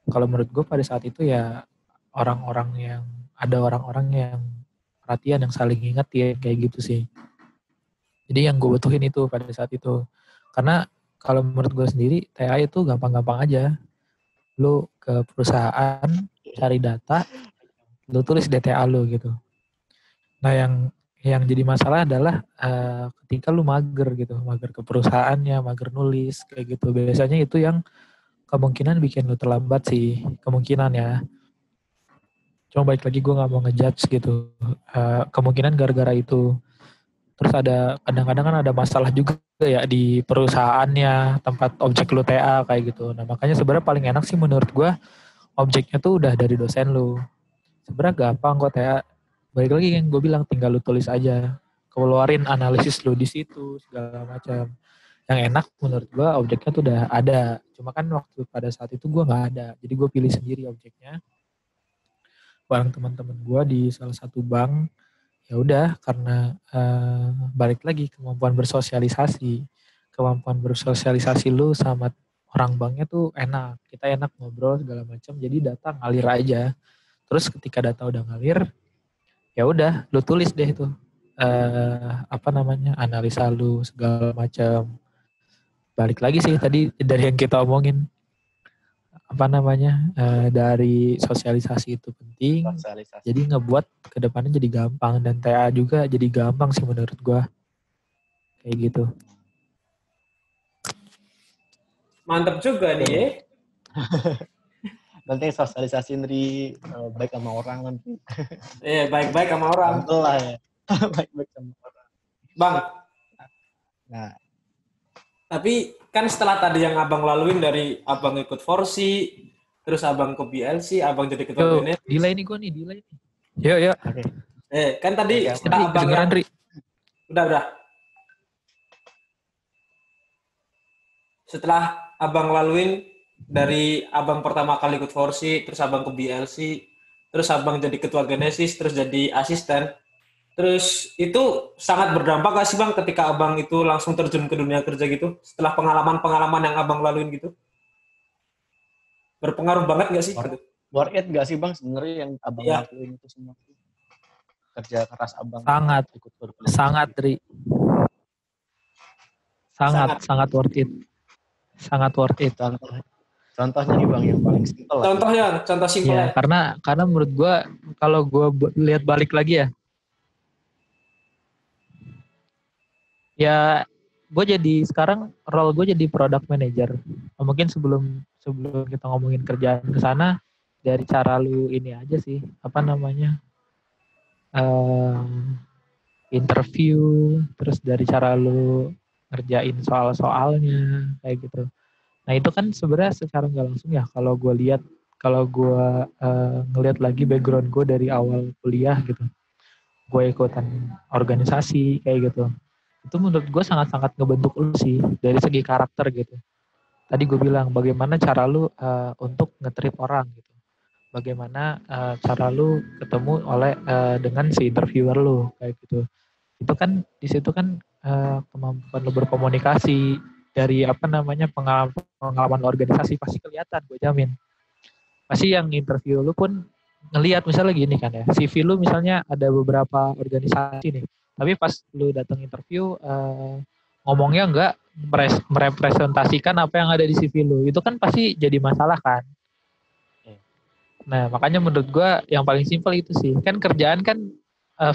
Kalau menurut gue pada saat itu ya ada orang-orang yang perhatian, yang saling ingetin kayak gitu sih. Jadi yang gue butuhin itu pada saat itu. Karena kalau menurut gue sendiri TA itu gampang-gampang aja. Lu ke perusahaan cari data, lu tulis DTA lu gitu. Nah yang jadi masalah adalah ketika lu mager gitu, mager ke perusahaannya, mager nulis kayak gitu. Biasanya itu yang kemungkinan bikin lu terlambat sih, kemungkinan ya. Cuma balik lagi gue nggak mau ngejudge gitu. Kemungkinan gara-gara itu. Terus ada kadang-kadang kan ada masalah juga ya di perusahaannya, tempat objek lu TA kayak gitu. Nah makanya sebenarnya paling enak sih menurut gue objeknya tuh udah dari dosen lu. Sebenarnya gampang kok TA. Balik lagi yang gue bilang, tinggal lu tulis aja, keluarin analisis lu di situ segala macam. Yang enak menurut gue objeknya tuh udah ada. Cuma kan waktu pada saat itu gue nggak ada, jadi gue pilih sendiri objeknya bareng teman-teman gue di salah satu bank. Ya udah, karena balik lagi kemampuan bersosialisasi lu sama orang banknya tuh enak, kita enak ngobrol segala macam, jadi data ngalir aja. Terus ketika data udah ngalir, ya udah lu tulis deh itu analisa lu segala macam. Balik lagi sih tadi dari yang kita omongin, dari sosialisasi itu penting. Sosialisasi. Jadi ngebuat kedepannya jadi gampang, dan TA juga jadi gampang sih menurut gua. Kayak gitu. Mantap juga nih ya. Nanti sosialisasi dari baik sama orang nanti. Baik-baik sama orang. Betul lah ya. Baik-baik sama orang. Bang. Nah. Tapi kan setelah tadi yang abang laluin dari abang ikut Forsi, terus abang ke BLC, abang jadi ketua BNS. Delay nih gue nih, delay. Yuk. Okay. Kan tadi setelah abang yang... Udah. Setelah abang laluin dari abang pertama kali ikut Forsi, terus abang ke BLC, terus abang jadi ketua Genesis, terus jadi asisten. Terus itu sangat berdampak gak sih bang ketika abang itu langsung terjun ke dunia kerja gitu? Setelah pengalaman-pengalaman yang abang laluin gitu? Berpengaruh banget gak sih? Worth it gak sih bang sebenarnya yang abang lakuin itu semua? Kerja keras abang. Sangat, Dri. Sangat worth it. Sangat worth it. Contohnya nih bang yang paling simpel. Contoh simpel. Ya, karena menurut gue kalau gue lihat balik lagi ya gue jadi sekarang role gue jadi product manager. Mungkin sebelum kita ngomongin kerjaan ke sana, dari cara lu ini aja sih, interview, terus dari cara lu ngerjain soal-soalnya kayak gitu. Nah itu kan sebenarnya secara nggak langsung ya, kalau gue ngelihat lagi background gue dari awal kuliah gitu, gue ikutan organisasi kayak gitu. Itu menurut gue sangat-sangat ngebentuk lu sih dari segi karakter gitu. Tadi gue bilang bagaimana cara lu untuk nge-treat orang gitu. bagaimana cara lu ketemu dengan si interviewer lu kayak gitu. Itu kan di situ kan kemampuan lu berkomunikasi dari pengalaman organisasi pasti kelihatan, gue jamin. Pasti yang interview lu pun ngelihat misalnya gini kan ya, CV lu misalnya ada beberapa organisasi nih, tapi pas lu datang interview ngomongnya enggak merepresentasikan apa yang ada di CV lu, itu kan pasti jadi masalah kan. Nah makanya menurut gue yang paling simpel itu sih, kan kerjaan kan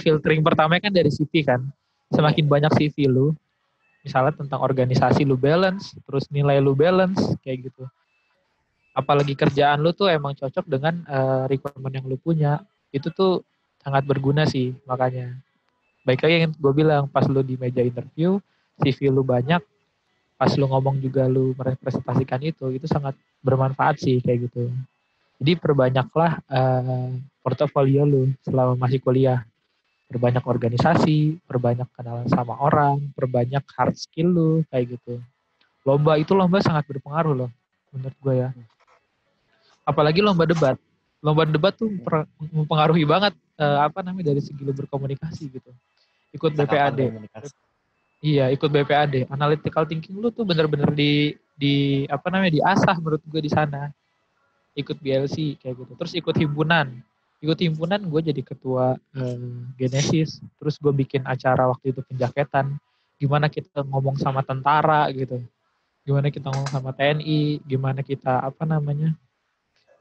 filtering pertama kan dari CV kan, semakin banyak CV lu, misalnya tentang organisasi lu balance, terus nilai lu balance kayak gitu. Apalagi kerjaan lu tuh emang cocok dengan requirement yang lu punya, itu tuh sangat berguna sih. Makanya baik lagi yang gue bilang, pas lu di meja interview CV lu banyak, pas lu ngomong juga lu merepresentasikan itu sangat bermanfaat sih kayak gitu. Jadi perbanyaklah portofolio lu selama masih kuliah, perbanyak organisasi, perbanyak kenalan sama orang, perbanyak hard skill lu kayak gitu. Lomba sangat berpengaruh loh menurut gue ya. Apalagi lomba debat. Lomba debat tuh mempengaruhi banget dari segi lu berkomunikasi gitu. Ikut BPAD. Iya, ikut BPAD. Analytical thinking lu tuh bener-bener diasah menurut gue di sana. Ikut BLC kayak gitu. Terus ikut himpunan. Ikut himpunan gue jadi ketua Genesis. Terus gue bikin acara waktu itu penjaketan. Gimana kita ngomong sama tentara gitu. Gimana kita ngomong sama TNI. Gimana kita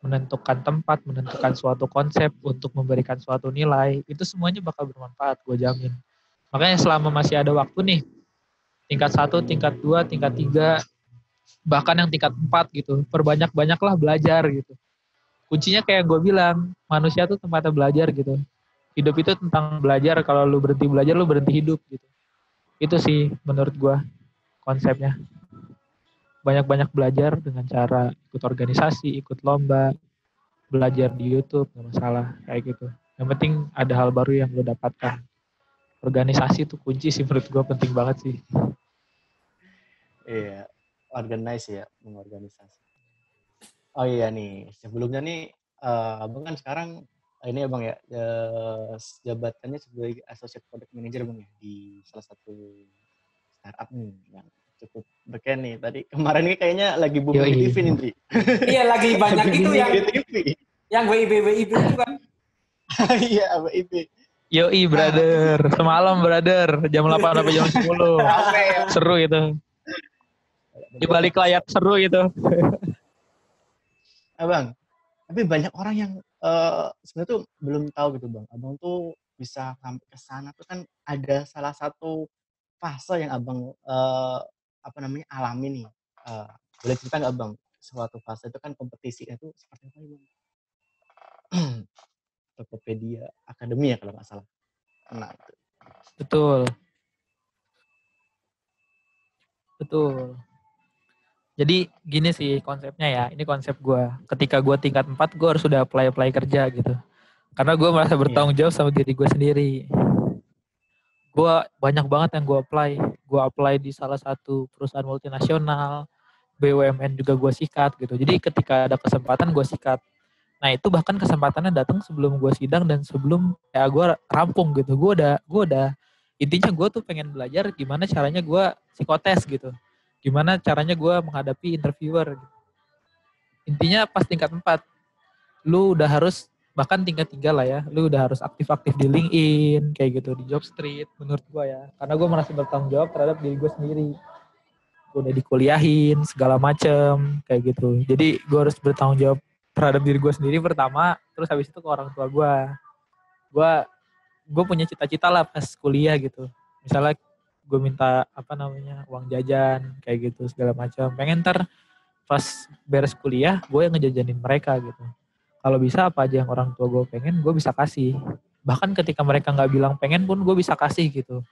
menentukan tempat, menentukan suatu konsep untuk memberikan suatu nilai, itu semuanya bakal bermanfaat, gue jamin. Makanya selama masih ada waktu nih, tingkat 1, tingkat 2, tingkat 3, bahkan yang tingkat 4 gitu, perbanyak-banyaklah belajar gitu. Kuncinya kayak gue bilang, manusia tuh tempatnya belajar gitu. Hidup itu tentang belajar, kalau lu berhenti belajar, lu berhenti hidup gitu. Itu sih menurut gue konsepnya. Banyak-banyak belajar dengan cara ikut organisasi, ikut lomba, belajar di YouTube, nggak masalah kayak gitu. Yang penting ada hal baru yang lo dapatkan. Organisasi itu kunci sih menurut gue, penting banget sih. Iya, organize ya, mengorganisasi. Oh iya nih, sebelumnya nih, abang kan sekarang ini abang ya, jabatannya sebagai associate product manager bang ya di salah satu startup nih yang cukup beken nih. Tadi kemarin ini kayaknya lagi booming di TV nih. Iya lagi banyak itu yang WIB itu kan. Iya WIB. Yoi brother, semalam brother, jam 8 sampai jam 10. Seru itu. Di balik layar seru itu. Abang, tapi banyak orang yang sebenarnya tuh belum tahu gitu bang. Abang tuh bisa sampai ke sana tuh kan ada salah satu fase yang abang alami nih. Boleh cerita nggak bang? Suatu fase itu kan kompetisinya itu seperti apa bang? Tokopedia Akademi ya kalau nggak salah. Nah, itu. Betul. Jadi gini sih konsepnya ya, ini konsep gue. Ketika gue tingkat 4, gue harus sudah apply kerja gitu. Karena gue merasa bertanggung jawab sama diri gue sendiri. Gue banyak banget yang gue apply. Gue apply di salah satu perusahaan multinasional, BUMN juga gue sikat gitu. Jadi ketika ada kesempatan gue sikat. Nah itu bahkan kesempatannya datang sebelum gue sidang dan sebelum ya gue rampung gitu. Gue udah intinya gue tuh pengen belajar gimana caranya gue psikotes gitu. Gimana caranya gue menghadapi interviewer. Intinya pas tingkat 4, lu udah harus, bahkan tingkat 3 lah ya, lu udah harus aktif-aktif di LinkedIn, kayak gitu, di Jobstreet, menurut gue ya. Karena gue merasa bertanggung jawab terhadap diri gue sendiri. Gue udah dikuliahin, segala macem, kayak gitu. Jadi gue harus bertanggung jawab terhadap diri gue sendiri pertama, terus habis itu ke orang tua gue. Gue punya cita-cita lah pas kuliah gitu. Misalnya gue minta uang jajan kayak gitu segala macam, pengen ntar pas beres kuliah gue yang ngejajanin mereka gitu. Kalau bisa apa aja yang orang tua gue pengen, gue bisa kasih. Bahkan ketika mereka nggak bilang pengen pun gue bisa kasih gitu.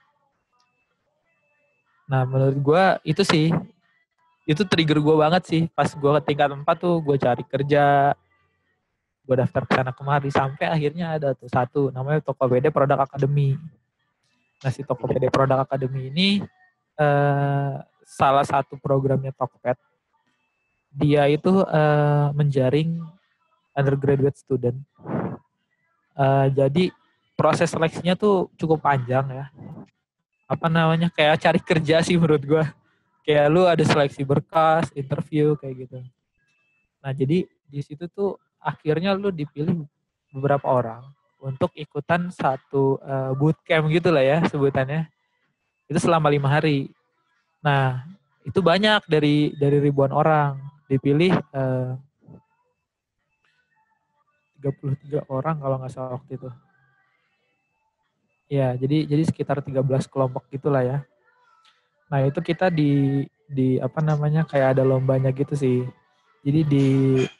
Nah menurut gue itu sih, itu trigger gue banget sih. Pas gue ke tingkat 4 tuh gue cari kerja, gue daftar ke sana kemari sampai akhirnya ada tuh satu namanya Tokopedia Product Academy. Nah si Tokopedia Product Academy ini salah satu programnya Tokped. Dia itu menjaring undergraduate student. Jadi proses seleksinya tuh cukup panjang ya. Apa namanya, kayak cari kerja sih menurut gue. Kayak lu ada seleksi berkas, interview kayak gitu. Nah jadi di situ tuh akhirnya lu dipilih beberapa orang untuk ikutan satu bootcamp gitu lah ya sebutannya. Itu selama 5 hari. Nah itu banyak dari ribuan orang dipilih 33 orang kalau nggak salah waktu itu. Ya, jadi sekitar 13 kelompok gitulah ya. Nah, itu kita di apa namanya, kayak ada lombanya gitu sih. Jadi di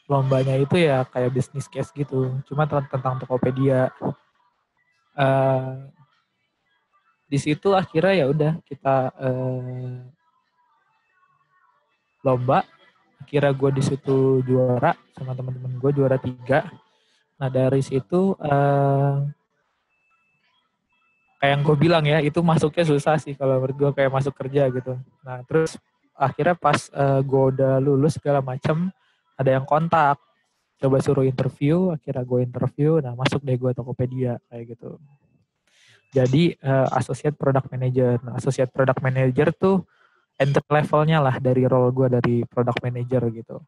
lombanya itu ya kayak business case gitu. Cuma tentang Tokopedia. Di situ akhirnya ya udah kita lomba. Akhirnya gue di situ juara sama teman-teman gue, juara 3. Nah, dari situ kayak yang gue bilang ya, itu masuknya susah sih kalau menurut gue, kayak masuk kerja gitu. Nah terus akhirnya pas gue udah lulus segala macam, ada yang kontak, coba suruh interview, akhirnya gue interview, nah masuk deh gue Tokopedia kayak gitu. Jadi associate product manager. Nah associate product manager tuh entry levelnya lah dari role gue, dari product manager gitu.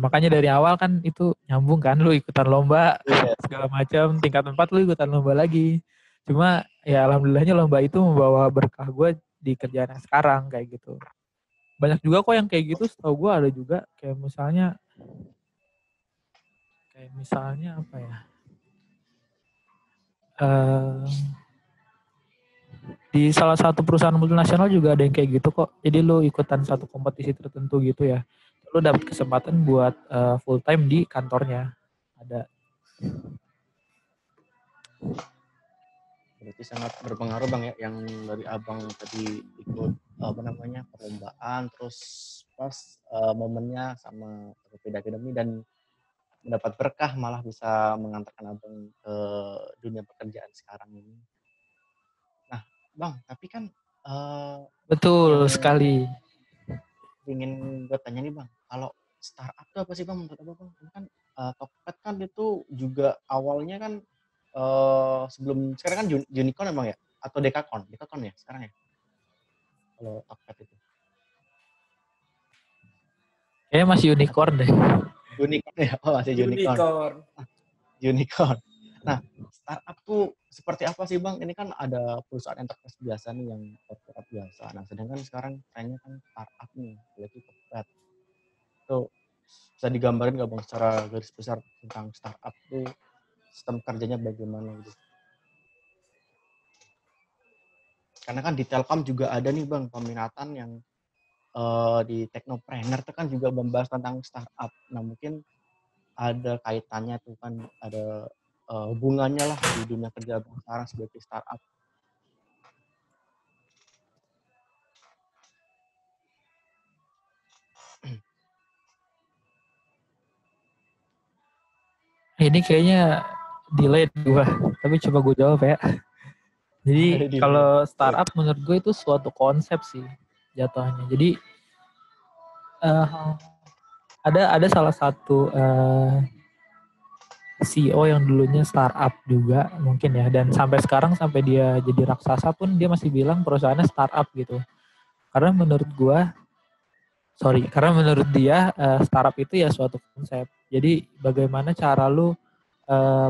Makanya dari awal kan itu nyambung kan, lu ikutan lomba segala macam, tingkat 4 lu ikutan lomba lagi. Cuma ya alhamdulillahnya lomba itu membawa berkah gue di kerjaan yang sekarang kayak gitu. Banyak juga kok yang kayak gitu, setahu gue ada juga kayak misalnya apa ya, di salah satu perusahaan multinasional juga ada yang kayak gitu kok. Jadi lu ikutan satu kompetisi tertentu gitu ya, lu dapat kesempatan buat full time di kantornya. Ada. Berarti sangat berpengaruh Bang ya, yang dari Abang tadi ikut perlombaan, terus pas momennya sama Tokopedia Academy dan mendapat berkah malah bisa mengantarkan Abang ke dunia pekerjaan sekarang ini. Nah, Bang, tapi kan Betul sekali. ingin gue tanya nih Bang, kalau startup itu apa sih Bang menurut Abang? Kan Tokped kan itu juga awalnya kan sebelum sekarang kan unicorn ya Bang ya? Atau Dekakon ya sekarang ya? Kalau Tokped itu. Kayaknya masih unicorn deh. Unicorn ya? Oh masih unicorn. Unicorn. Nah, startup tuh seperti apa sih Bang? Ini kan ada perusahaan enterprise biasa nih yang corporate biasa. Nah, sedangkan sekarang trennya kan startup nih, yaitu Tokped. Tuh bisa digambarin nggak Bang secara garis besar tentang startup tuh sistem kerjanya bagaimana gitu? Karena kan di Telkom juga ada nih Bang peminatan yang di Technopreneur itu kan juga membahas tentang startup. Nah mungkin ada kaitannya tuh kan, ada hubungannya lah di dunia kerja Bang sekarang sebagai startup. Ini kayaknya delay gue, tapi coba gue jawab ya. Jadi kalau startup menurut gue itu suatu konsep sih jatuhnya. Jadi ada salah satu CEO yang dulunya startup juga mungkin ya, dan sampai sekarang sampai dia jadi raksasa pun dia masih bilang perusahaannya startup gitu. Karena menurut dia startup itu ya suatu konsep. Jadi bagaimana cara lu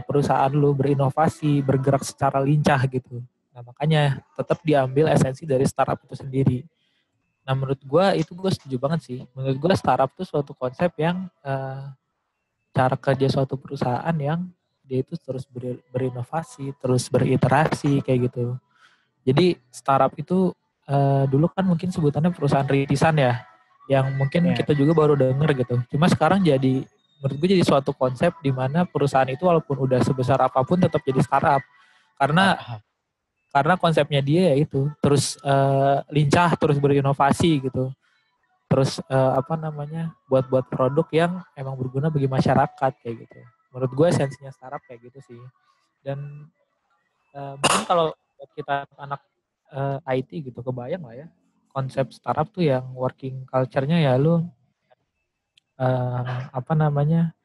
perusahaan lu berinovasi, bergerak secara lincah gitu. Nah makanya tetap diambil esensi dari startup itu sendiri. Nah menurut gue setuju banget sih. Menurut gue startup itu suatu konsep yang cara kerja suatu perusahaan yang dia itu terus berinovasi, terus beriterasi kayak gitu. Jadi startup itu dulu kan mungkin sebutannya perusahaan rintisan ya, yang mungkin kita juga baru denger gitu. Cuma sekarang menurut gue jadi suatu konsep di mana perusahaan itu walaupun udah sebesar apapun tetap jadi startup. Karena konsepnya dia ya itu terus lincah, terus berinovasi gitu. Terus buat produk yang emang berguna bagi masyarakat kayak gitu. Menurut gue esensinya startup kayak gitu sih. Dan mungkin kalau kita anak IT gitu kebayang lah ya konsep startup tuh yang working culture-nya ya lu apa namanya,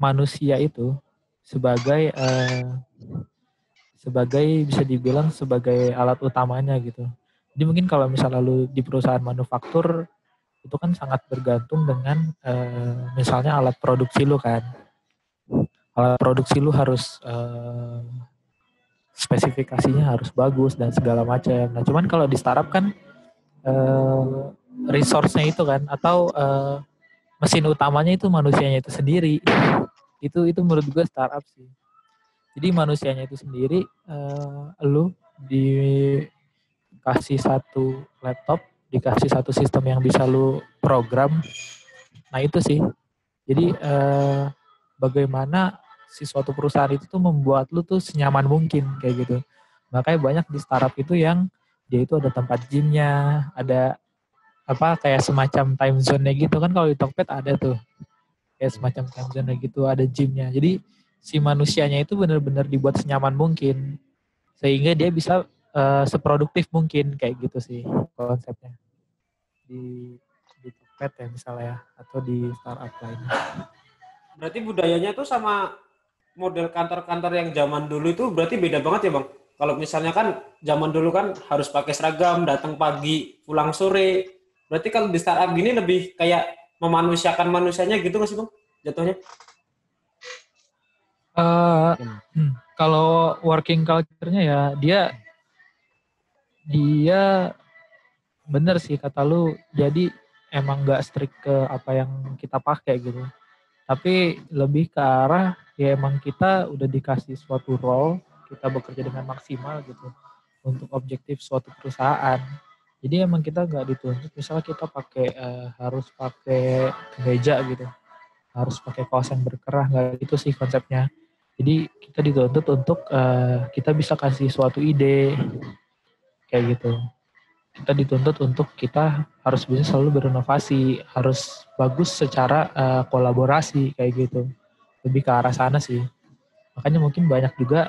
manusia itu sebagai bisa dibilang sebagai alat utamanya gitu. Jadi mungkin kalau misalnya lu di perusahaan manufaktur itu kan sangat bergantung dengan misalnya alat produksi lu kan. Alat produksi lu harus spesifikasinya harus bagus dan segala macam. Nah, cuman kalau di startup kan resource-nya itu kan atau mesin utamanya itu manusianya itu sendiri. Itu menurut gue startup sih. Jadi manusianya itu sendiri, lu dikasih satu laptop, dikasih satu sistem yang bisa lu program. Nah itu sih. Jadi bagaimana si suatu perusahaan itu tuh membuat lu tuh senyaman mungkin kayak gitu. Makanya banyak di startup itu yang dia itu ada tempat gymnya, ada apa kayak semacam time zone-nya gitu kan, kalau di Tokped ada tuh kayak semacam time zone gitu, ada gymnya. Jadi si manusianya itu benar-benar dibuat senyaman mungkin sehingga dia bisa seproduktif mungkin kayak gitu sih konsepnya di Tokped ya misalnya ya, atau di startup lainnya. Berarti budayanya tuh sama model kantor-kantor yang zaman dulu itu berarti beda banget ya Bang? Kalau misalnya kan zaman dulu kan harus pakai seragam, datang pagi, pulang sore. Berarti kalau di startup gini lebih kayak memanusiakan manusianya gitu nggak sih Bang? Jatuhnya? Kalau working culture-nya ya dia bener sih kata lu, jadi emang nggak strict ke apa yang kita pakai gitu. Tapi lebih ke arah ya emang kita udah dikasih suatu role, kita bekerja dengan maksimal gitu untuk objektif suatu perusahaan. Jadi emang kita nggak dituntut misalnya kita pakai harus pakai kemeja gitu, harus pakai kaos yang berkerah, nggak itu sih konsepnya. Jadi kita dituntut untuk kita bisa kasih suatu ide kayak gitu. Kita dituntut untuk kita harus bisa selalu berinovasi, harus bagus secara kolaborasi kayak gitu. Lebih ke arah sana sih. Makanya mungkin banyak juga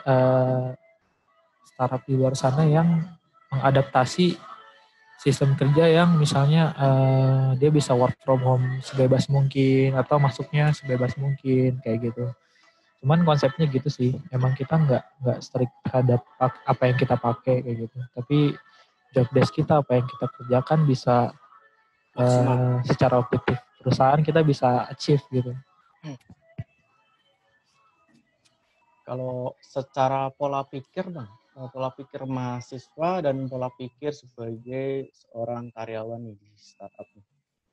startup di luar sana yang mengadaptasi sistem kerja yang misalnya dia bisa work from home sebebas mungkin atau masuknya sebebas mungkin kayak gitu. Cuman konsepnya gitu sih. Emang kita nggak strict terhadap apa yang kita pakai kayak gitu. Tapi job desk kita apa yang kita kerjakan bisa secara objektif perusahaan kita bisa achieve gitu. Kalau secara pola pikir Bang, pola pikir mahasiswa dan pola pikir sebagai seorang karyawan di startup nih.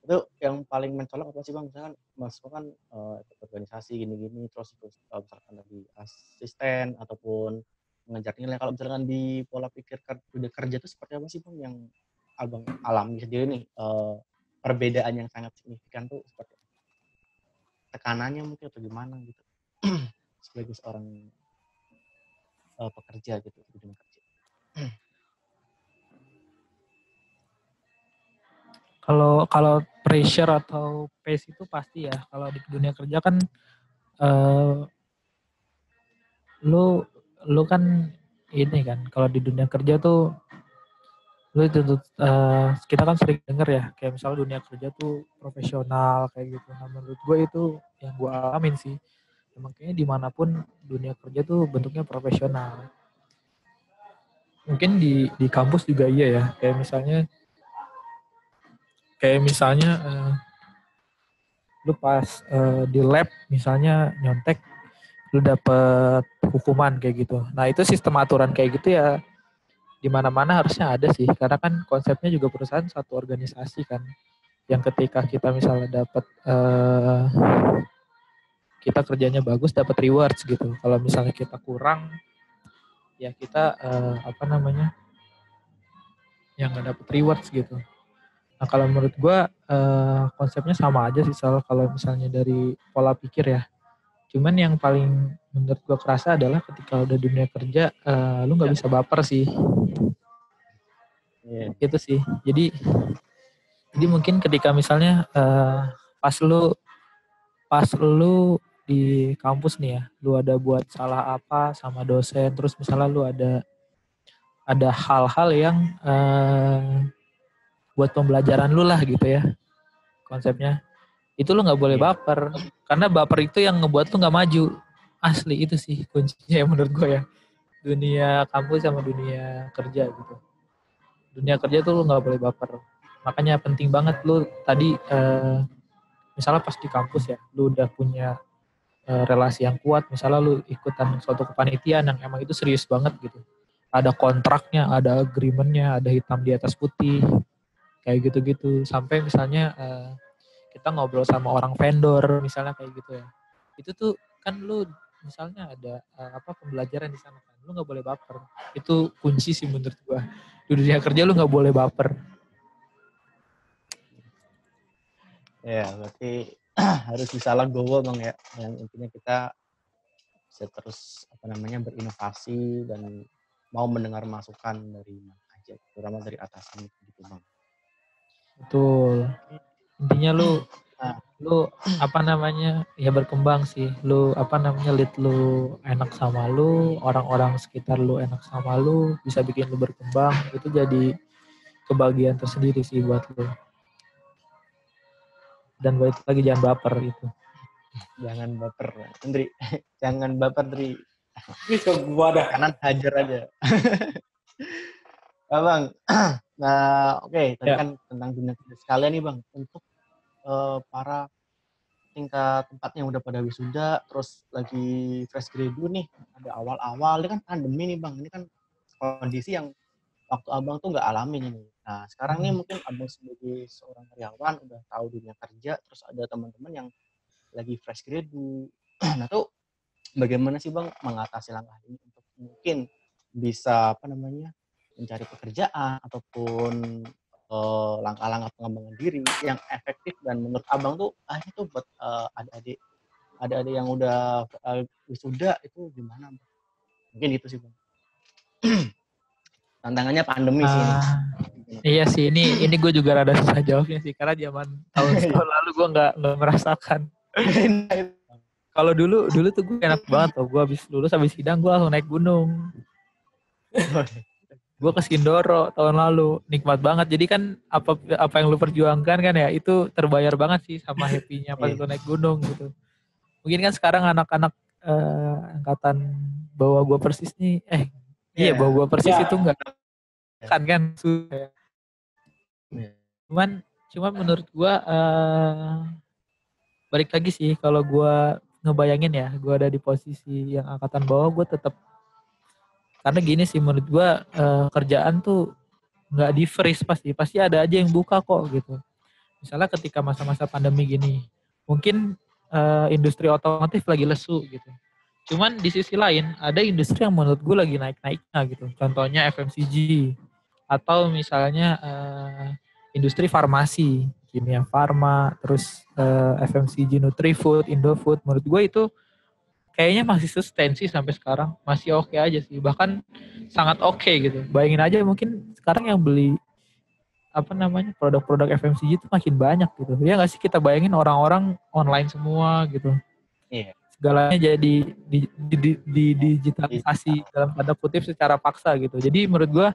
Itu yang paling mencolok apa sih Bang? Misalkan mahasiswa kan ikut organisasi gini-gini, terus misalkan dari asisten ataupun mengejar nilai. Kalau misalkan di pola pikir dunia kerja itu seperti apa sih Bang yang Abang alami sendiri nih, perbedaan yang sangat signifikan tuh seperti apa? Tekanannya mungkin atau gimana gitu sebagai seorang pekerja gitu di dunia kerja. Kalau pressure atau pace itu pasti ya. Kalau di dunia kerja kan lu kan ini kan, kalau di dunia kerja tuh lu tuntut kita kan sering denger ya kayak misalnya dunia kerja tuh profesional kayak gitu. Nah menurut gue itu yang gue alamin sih. Emang kayaknya dimanapun dunia kerja tuh bentuknya profesional. Mungkin di kampus juga iya ya. Kayak misalnya lu pas di lab misalnya nyontek, lu dapet hukuman kayak gitu. Nah itu sistem aturan kayak gitu ya di mana-mana harusnya ada sih, karena kan konsepnya juga perusahaan satu organisasi kan, yang ketika kita misalnya dapat kita kerjanya bagus dapat rewards gitu. Kalau misalnya kita kurang ya kita yang nggak dapat rewards gitu. Nah kalau menurut gue konsepnya sama aja sih soal kalau misalnya dari pola pikir ya. Cuman yang paling menurut gue kerasa adalah ketika udah dunia kerja lu nggak bisa baper sih. Itu sih. Jadi mungkin ketika misalnya pas lu di kampus nih ya, lu ada buat salah apa sama dosen, terus misalnya lu ada hal-hal yang buat pembelajaran lu lah gitu ya konsepnya. itu lu nggak boleh Iya. baper. Karena baper itu yang ngebuat lu nggak maju. Asli itu sih kuncinya menurut gue ya. Dunia kampus sama dunia kerja gitu. Dunia kerja tuh lu nggak boleh baper. Makanya penting banget lu tadi misalnya pas di kampus ya, lu udah punya relasi yang kuat, misalnya lu ikutan suatu kepanitiaan yang emang itu serius banget gitu. Ada kontraknya, ada agreementnya, ada hitam di atas putih, kayak gitu-gitu. Sampai misalnya kita ngobrol sama orang vendor, misalnya kayak gitu ya. Itu tuh kan lu misalnya ada pembelajaran di sana kan, lu nggak boleh baper. Itu kunci sih menurut gua. Di dunia kerja lu nggak boleh baper. Ya, berarti harus bisa legowo Bang ya. Yang intinya kita bisa terus berinovasi dan mau mendengar masukan dari mana aja, terutama dari atasan gitu Bang. Betul. Intinya lu Nah, ya berkembang sih. Lu lead lu enak sama lu, orang-orang sekitar lu enak sama lu, bisa bikin lu berkembang. Itu jadi kebahagiaan tersendiri sih buat lu. Dan balik lagi jangan baper itu. jangan baper, Andri. Jangan baper, Andri. Itu gua dah. Kanan hajar aja. Nah, Bang. Nah, oke. Tadi Ya. kan tentang dunia kerja sekalian nih, Bang. Untuk para tingkat tempat yang udah pada wisuda, terus lagi fresh graduate nih, ada awal-awal, ini kan pandemi nih Bang, ini kan kondisi yang waktu Abang tuh nggak alamin ini. Nah, sekarang nih mungkin Abang sebagai seorang karyawan udah tahu dunia kerja, terus ada teman-teman yang lagi fresh graduate. Nah, tuh bagaimana sih Bang mengatasi langkah ini untuk mungkin bisa mencari pekerjaan ataupun langkah-langkah pengembangan diri yang efektif dan menurut Abang tuh itu buat adik-adik yang udah wisuda itu gimana Bang? Mungkin itu sih Bang. Tantangannya pandemi sih ini. Iya sih, ini gue juga rada susah jawabnya sih, karena zaman tahun lalu gue nggak merasakan. Kalau dulu tuh gue enak banget tuh, gue habis sidang gue langsung naik gunung. Gue ke Sindoro tahun lalu, nikmat banget. Jadi kan apa yang lu perjuangkan kan ya, itu terbayar banget sih sama happy-nya pas lu naik gunung gitu. Mungkin kan sekarang anak-anak angkatan bawah gue persis nih, bawah gue persis itu enggak kan susah. Cuman menurut gue balik lagi sih, kalau gue ngebayangin ya, gue ada di posisi yang angkatan bawah, gue tetap, karena gini sih menurut gue kerjaan tuh nggak di freeze, pasti ada aja yang buka kok gitu. Misalnya ketika masa-masa pandemi gini, mungkin industri otomotif lagi lesu gitu. Cuman di sisi lain ada industri yang menurut gue lagi naik-naiknya gitu. Contohnya FMCG atau misalnya industri farmasi, kimia farma, terus FMCG Nutrifood, Indofood. Menurut gue itu kayaknya masih sustain sih sampai sekarang, masih oke aja sih, bahkan sangat oke gitu. Bayangin aja mungkin sekarang yang beli produk-produk FMCG itu makin banyak gitu. Ya nggak sih, kita bayangin orang-orang online semua gitu. Iya. Segalanya jadi di digitalisasi dalam tanda kutip secara paksa gitu. Jadi menurut gua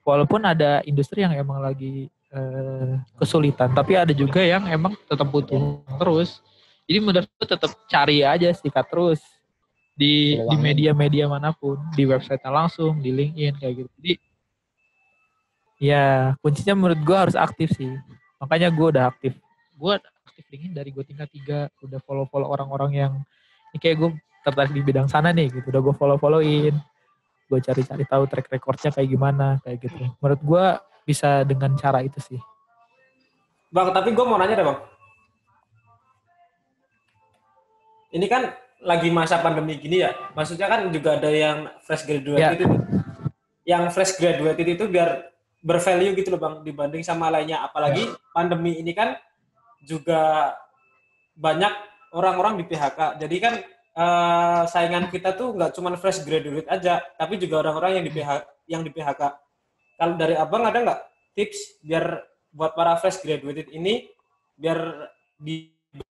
walaupun ada industri yang emang lagi kesulitan, tapi ada juga yang emang tetap butuh terus. Jadi menurut gua tetap cari aja, sikat terus di media-media manapun, di website langsung, di LinkedIn kayak gitu. Jadi ya kuncinya menurut gue harus aktif sih. Makanya gue udah aktif. Gue aktif LinkedIn dari gue tingkat 3. Udah follow-follow orang-orang yang ini kayak gue tertarik di bidang sana nih gitu. Udah gue follow-followin. Gue cari-cari tahu track recordnya kayak gimana kayak gitu. Menurut gue bisa dengan cara itu sih. Bang, tapi gue mau nanya deh Bang. Ini kan lagi masa pandemi gini ya. Maksudnya kan juga ada yang fresh graduate itu. Yang fresh graduate itu biar bervalue gitu loh Bang dibanding sama lainnya. Apalagi pandemi ini kan juga banyak orang-orang di PHK. Jadi kan saingan kita tuh nggak cuma fresh graduate aja, tapi juga orang-orang yang di PHK. Kalau dari Abang ada nggak tips biar buat para fresh graduate ini biar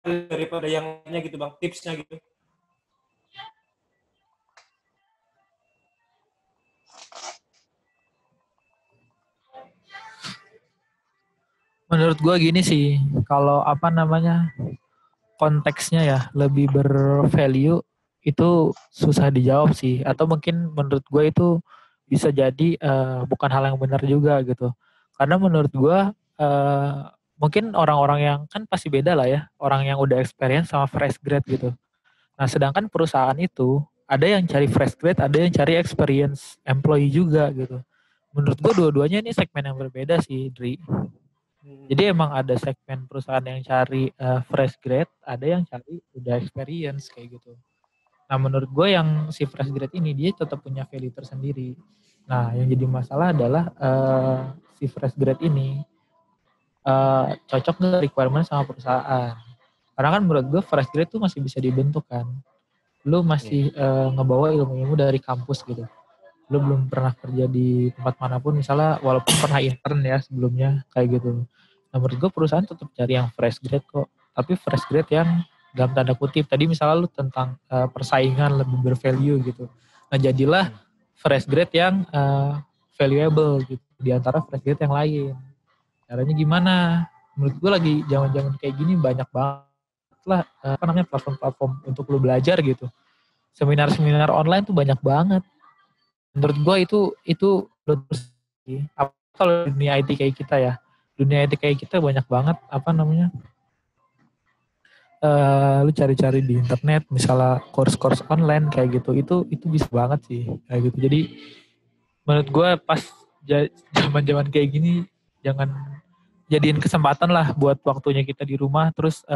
daripada yang lainnya gitu Bang, tipsnya gitu? Menurut gue gini sih, kalau konteksnya ya lebih bervalue itu susah dijawab sih. Atau mungkin menurut gue itu bisa jadi bukan hal yang benar juga gitu. Karena menurut gue mungkin orang-orang yang kan pasti beda lah ya. Orang yang udah experience sama fresh grad gitu. Nah sedangkan perusahaan itu ada yang cari fresh grad, ada yang cari experience employee juga gitu. Menurut gue dua-duanya ini segmen yang berbeda sih, Dri. Jadi emang ada segmen perusahaan yang cari fresh grad, ada yang cari udah experience kayak gitu. Nah menurut gue yang si fresh grad ini dia tetap punya value tersendiri. Nah yang jadi masalah adalah si fresh grad ini cocok nggak requirement sama perusahaan. Karena kan menurut gue fresh grad tuh masih bisa dibentuk kan. Lu masih ngebawa ilmu-ilmu dari kampus gitu. Lu belum pernah kerja di tempat manapun misalnya walaupun pernah intern ya sebelumnya kayak gitu. Nah menurut gue perusahaan tetap cari yang fresh grade kok. Tapi fresh grade yang dalam tanda kutip. Tadi misalnya lu tentang persaingan lebih bervalue gitu. Nah jadilah fresh grade yang valuable gitu. Di antara fresh grade yang lain. Caranya gimana? Menurut gue lagi zaman-zaman kayak gini banyak banget lah platform-platform untuk lu belajar gitu. Seminar-seminar online tuh banyak banget. Menurut gue itu terus sih. Kalau dunia IT kayak kita ya, dunia IT kayak kita banyak banget lu cari-cari di internet misalnya course-course online kayak gitu itu bisa banget sih kayak gitu. Jadi menurut gue pas zaman-zaman kayak gini jangan jadiin kesempatan lah buat waktunya kita di rumah terus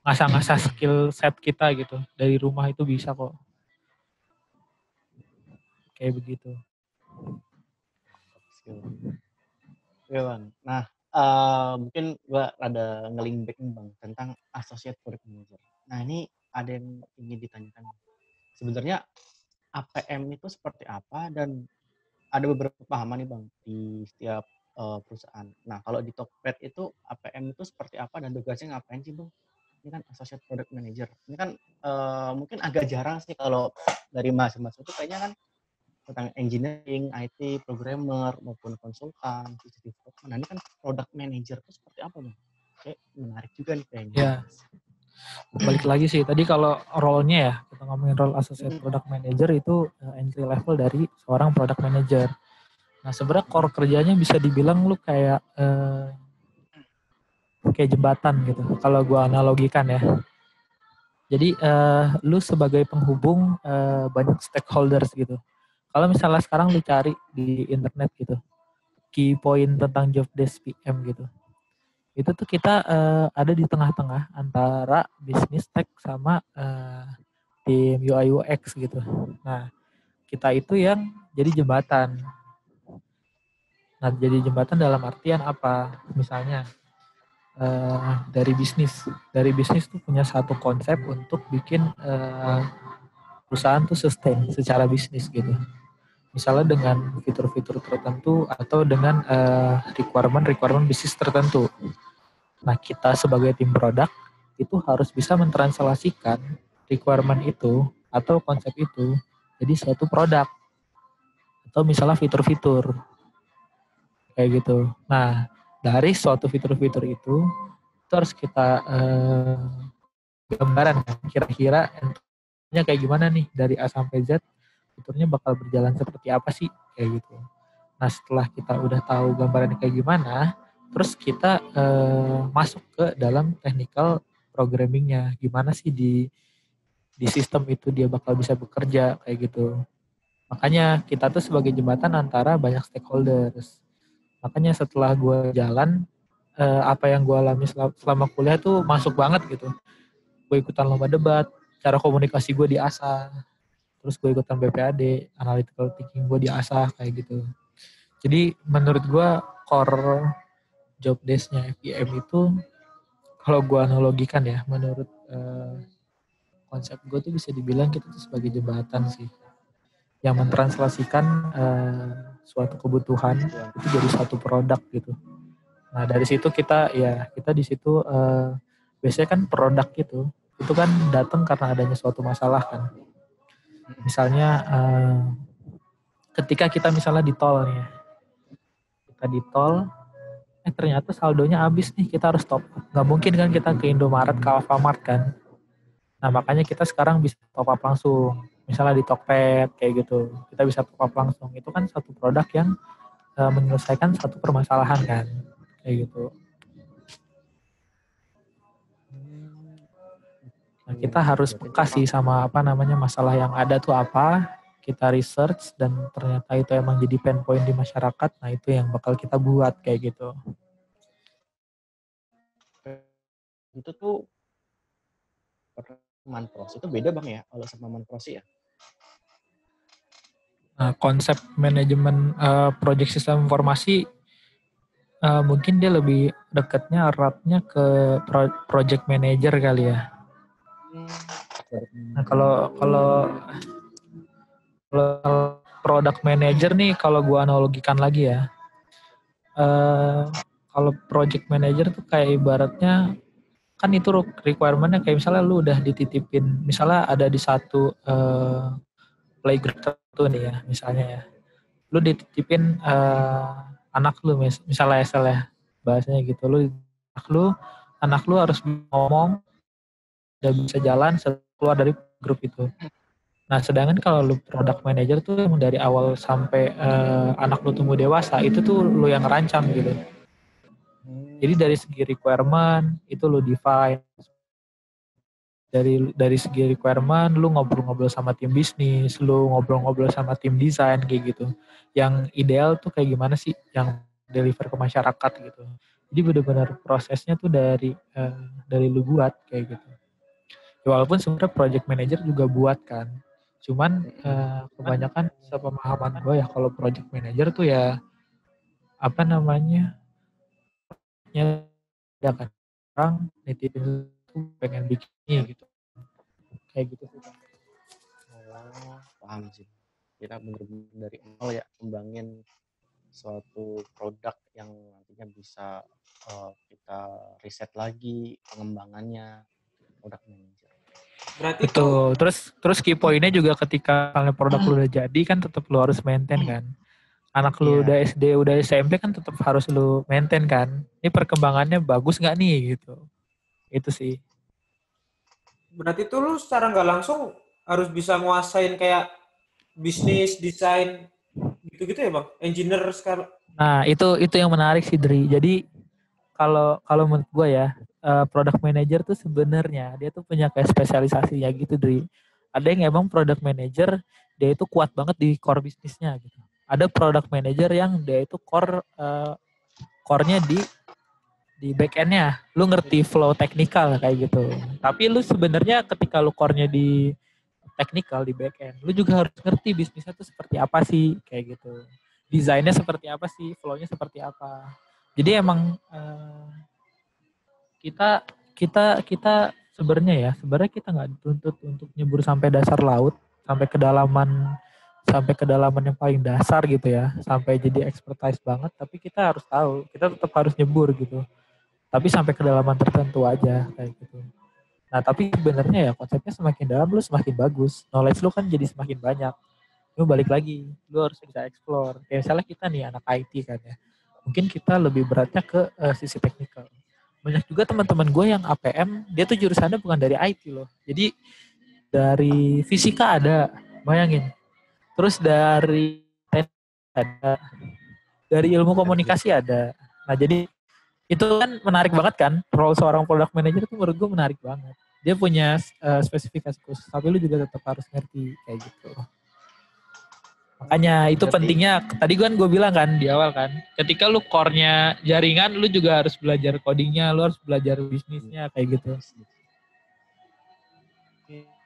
ngasah-ngasah skill set kita gitu dari rumah itu bisa kok kayak begitu. Oke Bang. Nah, mungkin gua ada nge-link back nih Bang tentang associate product manager. Nah ini ada yang ingin ditanyakan. Sebenarnya APM itu seperti apa dan ada beberapa pemahaman nih Bang di setiap perusahaan. Nah kalau di Tokped itu APM itu seperti apa dan tugasnya ngapain sih Bang? Ini kan associate product manager. Ini kan mungkin agak jarang sih kalau dari mahasiswa itu kayaknya kan tentang engineering, IT, programmer, maupun konsultan, business development. Nah, ini kan product manager itu seperti apa, Bang? Oke, menarik juga nih kayaknya. Ya, balik lagi sih. Tadi kalau role-nya ya, kita ngomongin role associate product manager itu entry level dari seorang product manager. Nah, sebenarnya core kerjanya bisa dibilang lu kayak jembatan gitu. Kalau gua analogikan ya. Jadi lu sebagai penghubung banyak stakeholders gitu. Kalau misalnya sekarang lu cari di internet gitu, key point tentang job desk PM gitu. Itu tuh kita ada di tengah-tengah antara bisnis tech sama tim UI UX gitu. Nah, kita itu yang jadi jembatan. Nah, jadi jembatan dalam artian apa? Misalnya dari bisnis tuh punya satu konsep untuk bikin perusahaan tuh sustain secara bisnis gitu. Misalnya dengan fitur-fitur tertentu atau dengan requirement bisnis tertentu. Nah, kita sebagai tim produk itu harus bisa mentranslasikan requirement itu atau konsep itu jadi suatu produk atau misalnya fitur-fitur kayak gitu. Nah, dari suatu fitur-fitur itu harus kita gambaran kira-kira nya kayak gimana nih dari A sampai Z fiturnya bakal berjalan seperti apa sih kayak gitu. Nah setelah kita udah tahu gambarannya kayak gimana, terus kita masuk ke dalam technical programmingnya, gimana sih di sistem itu dia bakal bisa bekerja kayak gitu. Makanya kita tuh sebagai jembatan antara banyak stakeholders. Makanya setelah gue jalan, apa yang gue alami selama kuliah tuh masuk banget gitu. Gue ikutan lomba debat, cara komunikasi gue diasah, terus gue ikutan BPAD, analytical thinking gue diasah kayak gitu. Jadi menurut gue core job desk-nya FIM itu kalau gue analogikan ya, menurut konsep gue tuh bisa dibilang kita tuh sebagai jembatan sih yang mentranslasikan suatu kebutuhan itu jadi suatu produk gitu. Nah dari situ kita di situ biasanya kan produk itu kan datang karena adanya suatu masalah kan. Misalnya ketika kita misalnya di tol nih ya, kita di tol ternyata saldonya habis nih, kita harus top up. Nggak mungkin kan kita ke Indomaret, ke Alfamart kan. Nah makanya kita sekarang bisa top up langsung. Misalnya di Tokped kayak gitu, kita bisa top up langsung. Itu kan satu produk yang menyelesaikan satu permasalahan kan, kayak gitu. Nah, kita harus Berarti peka sih memang sama masalah yang ada tuh apa, kita research dan ternyata itu emang jadi pain point di masyarakat. Nah itu yang bakal kita buat kayak gitu. itu tuh Manpros itu beda bang ya kalau sama Manpros ya. Nah, konsep manajemen project sistem informasi mungkin dia lebih dekatnya eratnya ke project manager kali ya. Nah, kalau product manager nih, kalau gua analogikan lagi ya, kalau project manager tuh kayak ibaratnya kan itu requirement-nya kayak misalnya lu udah dititipin, misalnya ada di satu playgroup tertentu nih ya, misalnya ya, lu dititipin anak lu misalnya SL ya, bahasanya gitu, anak lu harus ngomong udah bisa jalan setelah keluar dari grup itu. Nah, sedangkan kalau lu product manager tuh yang dari awal sampai anak lu tumbuh dewasa, itu tuh lu yang rancang gitu. Jadi dari segi requirement itu lu define, dari segi requirement lu ngobrol-ngobrol sama tim bisnis, lu ngobrol-ngobrol sama tim desain kayak gitu. Yang ideal tuh kayak gimana sih yang deliver ke masyarakat gitu. Jadi benar-benar prosesnya tuh dari lu buat kayak gitu. Ya, walaupun sebenarnya project manager juga buat kan. Cuman kebanyakan sepemahaman gue ya kalau project manager tuh ya apa namanya? Ya kan orang nitipin tuh pengen bikinnya gitu. Kayak gitu sih. Oh, paham sih. Kita bener-bener dari nol ya kembangin suatu produk yang nantinya bisa kita riset lagi pengembangannya produk manager. Berarti itu Betul. Terus key point-nya juga ketika misalnya produk lu udah jadi kan tetap lu harus maintain kan. Anak lu udah Iya. SD, udah SMP kan tetap harus lu maintain kan. Ini perkembangannya bagus nggak nih gitu. Itu sih. berarti itu lu secara nggak langsung harus bisa nguasain kayak bisnis, desain gitu-gitu ya, Bang? Engineer sekarang. Nah, itu yang menarik sih Dri. Jadi kalau kalau menurut gue ya, product manager tuh sebenarnya dia tuh punya kayak spesialisasinya gitu Dri. Ada yang emang product manager dia itu kuat banget di core bisnisnya gitu. Ada product manager yang dia itu core-nya di back end-nya. Lu ngerti flow teknikal kayak gitu. Tapi lu sebenarnya ketika lu core-nya di teknikal di back end, lu juga harus ngerti bisnisnya tuh seperti apa sih kayak gitu. Desainnya seperti apa sih, flow-nya seperti apa. Jadi emang kita kita kita sebenarnya kita nggak dituntut untuk nyebur sampai dasar laut, sampai kedalaman yang paling dasar gitu ya, sampai jadi expertise banget, tapi kita harus tahu, kita tetap harus nyebur gitu. Tapi sampai kedalaman tertentu aja kayak gitu. Nah, tapi sebenarnya ya konsepnya semakin dalam lu semakin bagus. Knowledge lu kan jadi semakin banyak. Lu balik lagi, lu harus bisa explore. Kayak misalnya kita nih anak IT kan ya. Mungkin kita lebih beratnya ke sisi teknikal. Banyak juga teman-teman gue yang APM, dia tuh jurusannya bukan dari IT loh. Jadi dari fisika ada, bayangin. Terus dari teknik ada, dari ilmu komunikasi ada. Nah, jadi itu kan menarik banget kan, role seorang product manager itu menurut gue menarik banget. Dia punya spesifikasi khusus, tapi lu juga tetap harus ngerti kayak gitu. Makanya itu Berarti pentingnya, tadi kan gue bilang kan di awal kan, ketika lu core-nya jaringan, lu juga harus belajar codingnya, lu harus belajar bisnisnya kayak gitu.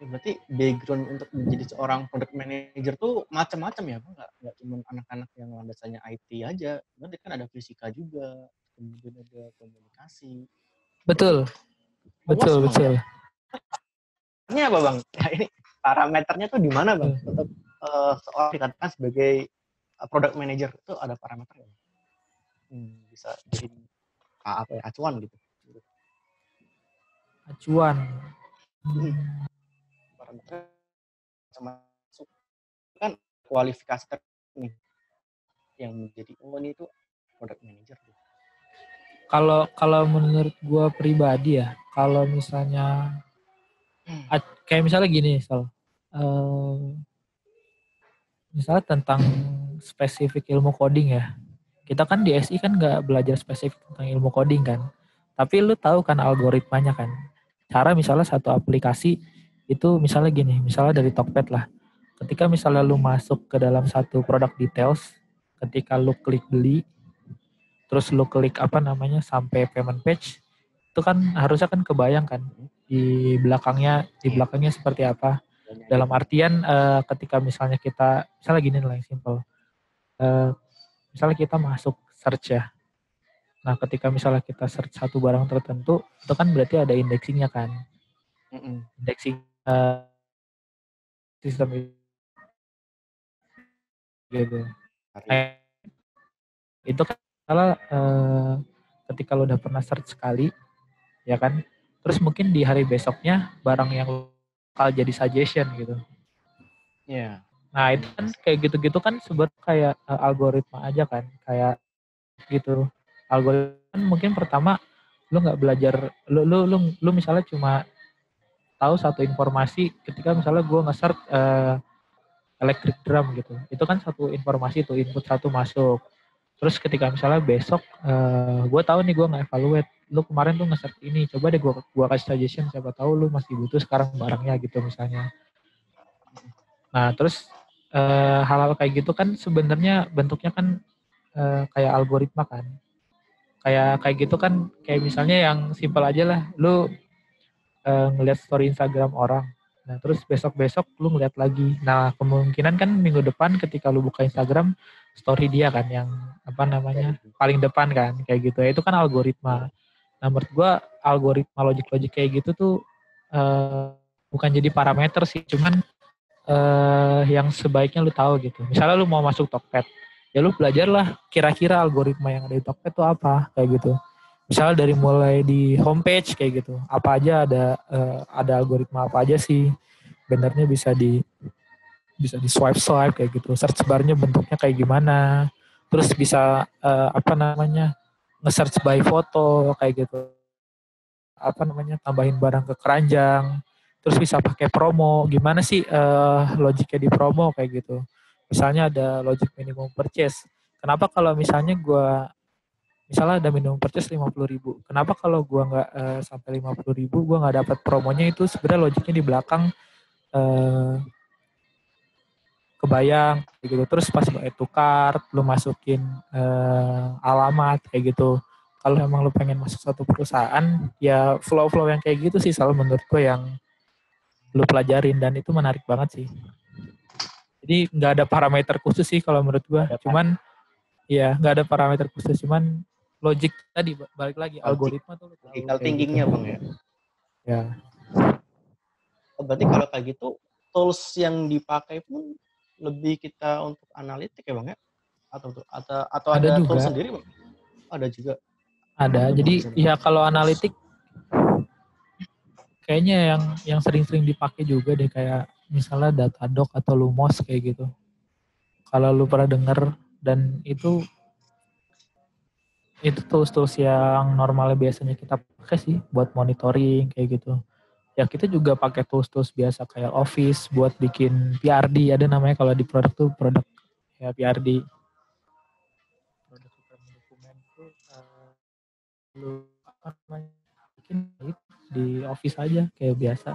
berarti background untuk menjadi seorang product manager tuh macam-macam ya, Bang? Nggak cuma anak-anak yang landasannya IT aja. Nanti kan ada fisika juga, kemudian ada komunikasi. Berarti Betul, luas betul, Bang ya. betul. Ini apa Bang? Ya, ini parameternya tuh di mana Bang? Untuk seorang dikatakan sebagai product manager itu ada parameter ya? Bisa jadi apa ya, acuan gitu. Acuan. Parameter termasuk kan kualifikasi nih yang menjadi ini tuh product manager. Kalau menurut gue pribadi ya, kalau misalnya kayak misalnya gini, misalnya tentang spesifik ilmu coding ya. Kita kan di SI kan nggak belajar spesifik tentang ilmu coding kan. Tapi lu tahu kan algoritmanya kan. Cara misalnya satu aplikasi itu misalnya gini, misalnya dari Tokped lah. Ketika misalnya lu masuk ke dalam satu produk details, ketika lu klik beli, terus lu klik apa namanya sampai payment page, itu kan harusnya kan kebayang kan di belakangnya seperti apa. Dalam artian ketika misalnya misalnya gini lah yang simple. Misalnya kita masuk search ya. Nah, ketika misalnya kita search satu barang tertentu, itu kan berarti ada indexingnya kan. Indexing sistem gitu. Itu kan kalau ketika lo udah pernah search sekali, ya kan, terus mungkin di hari besoknya barang yang bakal jadi suggestion gitu. Iya. Nah itu kan kayak gitu-gitu kan sebenarnya kayak algoritma aja kan, kayak gitu. Algoritma kan mungkin pertama lu nggak belajar, lu misalnya cuma tahu satu informasi ketika misalnya gue nge-search electric drum gitu. Itu kan satu informasi tuh, input satu masuk. Terus ketika misalnya besok gue tahu nih gue nge-evaluate, lu kemarin tuh nge-search ini, coba deh gue kasih suggestion, siapa tahu lu masih butuh sekarang barangnya gitu misalnya. Nah terus hal-hal kayak gitu kan sebenarnya bentuknya kan kayak algoritma kan. Kayak gitu kan, kayak misalnya yang simpel aja lah, lu ngelihat story Instagram orang. Nah, terus besok-besok lu ngeliat lagi. Nah, kemungkinan kan minggu depan ketika lu buka Instagram, story dia kan yang apa namanya paling depan kan, kayak gitu. Itu kan algoritma. Nah, menurut gua algoritma logik-logik kayak gitu tuh bukan jadi parameter sih, cuman yang sebaiknya lu tahu gitu. Misalnya lu mau masuk Tokped, ya lu belajarlah kira-kira algoritma yang ada di Tokped itu apa, kayak gitu. Misalnya dari mulai di homepage kayak gitu, apa aja ada algoritma apa aja sih, benernya bisa di swipe kayak gitu, search barnya bentuknya kayak gimana, terus bisa apa namanya nge-search by foto kayak gitu, apa namanya tambahin barang ke keranjang, terus bisa pakai promo, gimana sih logiknya di promo kayak gitu. Misalnya ada logic minimum purchase. Kenapa kalau misalnya misalnya ada minimum purchase 50.000, kenapa kalau gue nggak sampai 50.000 gue nggak dapat promonya? Itu sebenarnya logiknya di belakang kebayang kayak gitu. Terus pas lo add to cart, lo masukin alamat kayak gitu. Kalau emang lo pengen masuk satu perusahaan, ya flow-flow yang kayak gitu sih selalu menurut gue yang lo pelajarin, dan itu menarik banget sih. Jadi nggak ada parameter khusus sih kalau menurut gue, cuman ya nggak ada parameter khusus, cuman logik tadi balik lagi algoritma tuh logical thinkingnya gitu. Bang ya. Ya. Berarti kalau kayak gitu tools yang dipakai pun lebih kita untuk analitik ya Bang ya? Atau ada juga tools sendiri Bang? Ada juga. Ada. Jadi ya kalau analitik kayaknya yang sering-sering dipakai juga deh, kayak misalnya Datadog atau Lumos kayak gitu. Kalau lu pernah denger, dan itu tools-tools yang normalnya biasanya kita pakai sih buat monitoring kayak gitu. Ya kita juga pakai tools-tools biasa kayak Office buat bikin PRD, ada namanya kalau di produk tuh produk ya PRD. Produk dokumen itu lu apa namanya bikin di Office aja kayak biasa.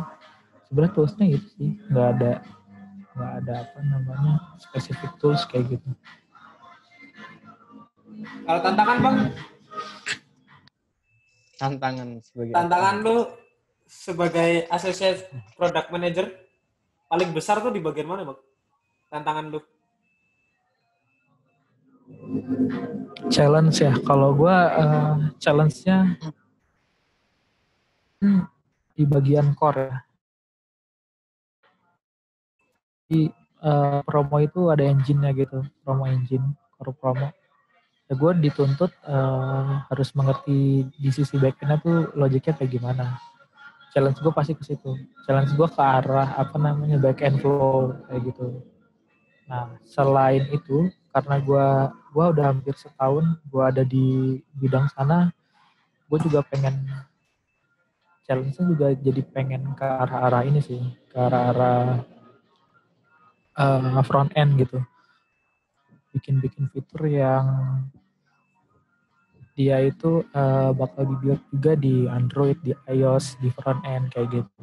Sebenarnya toolsnya itu sih, nggak ada apa namanya spesifik tools kayak gitu. Kalau tantangan Bang? Tantangan lu sebagai associate product manager paling besar tuh di bagian mana Bang? Tantangan lu? Challenge ya, kalau gue challenge-nya di bagian core ya. Di promo itu ada engine-nya gitu, promo engine, core promo. Ya gue dituntut harus mengerti di sisi back-end-nya tuh logiknya kayak gimana. Challenge gue pasti ke situ. Challenge gue ke arah apa namanya back-end flow kayak gitu. Nah selain itu, karena gue udah hampir setahun gue ada di bidang sana, gue juga pengen challenge-nya juga jadi pengen ke arah-arah ini sih, ke arah-arah front end gitu, bikin fitur yang dia itu bakal dibuat juga di Android, di iOS, di front end kayak gitu.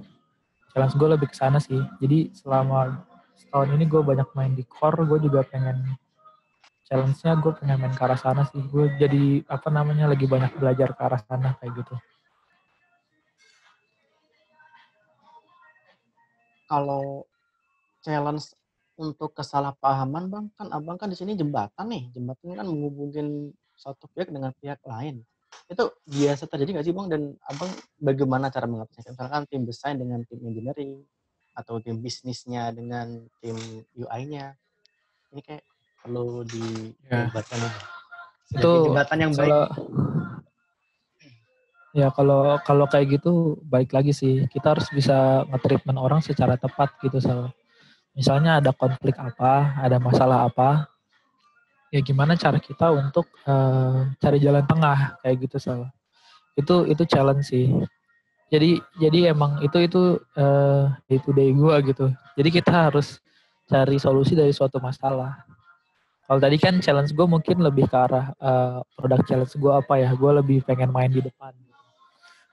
Challenge gue lebih ke sana sih. Jadi selama setahun ini gue banyak main di core, gue juga pengen challenge-nya gue pengen main ke arah sana sih. Gue jadi lagi banyak belajar ke arah sana kayak gitu. Kalau challenge untuk kesalahpahaman bang, kan abang kan di sini jembatan nih, jembatan kan menghubungin satu pihak dengan pihak lain. Itu biasa terjadi nggak sih bang? Dan abang bagaimana cara mengatasinya? Misalkan tim desain dengan tim engineering atau tim bisnisnya dengan tim UI-nya. Ini kayak perlu Ya, dilebatkan nih bang. itu Sebagai jembatan yang baik. kalau kayak gitu baik lagi sih. Kita harus bisa nge-treatment orang secara tepat gitu. Misalnya ada konflik apa, ada masalah apa, ya gimana cara kita untuk cari jalan tengah kayak gitu itu challenge sih. Jadi emang itu day to day gue gitu. Jadi kita harus cari solusi dari suatu masalah. Kalau tadi kan challenge gue mungkin lebih ke arah produk challenge gue apa ya, gue lebih pengen main di depan.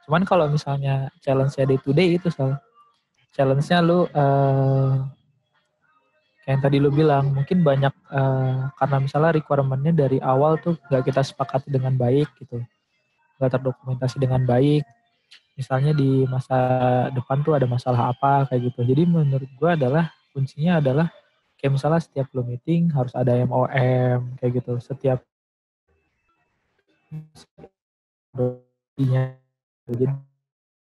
Cuman kalau misalnya challenge-nya day to day itu challenge-nya lu kayak yang tadi lu bilang mungkin banyak karena misalnya requirement-nya dari awal tuh gak kita sepakati dengan baik gitu, gak terdokumentasi dengan baik. Misalnya di masa depan tuh ada masalah apa kayak gitu. Jadi menurut gue adalah kuncinya adalah kayak misalnya setiap lo meeting harus ada MOM kayak gitu. Setiap jadi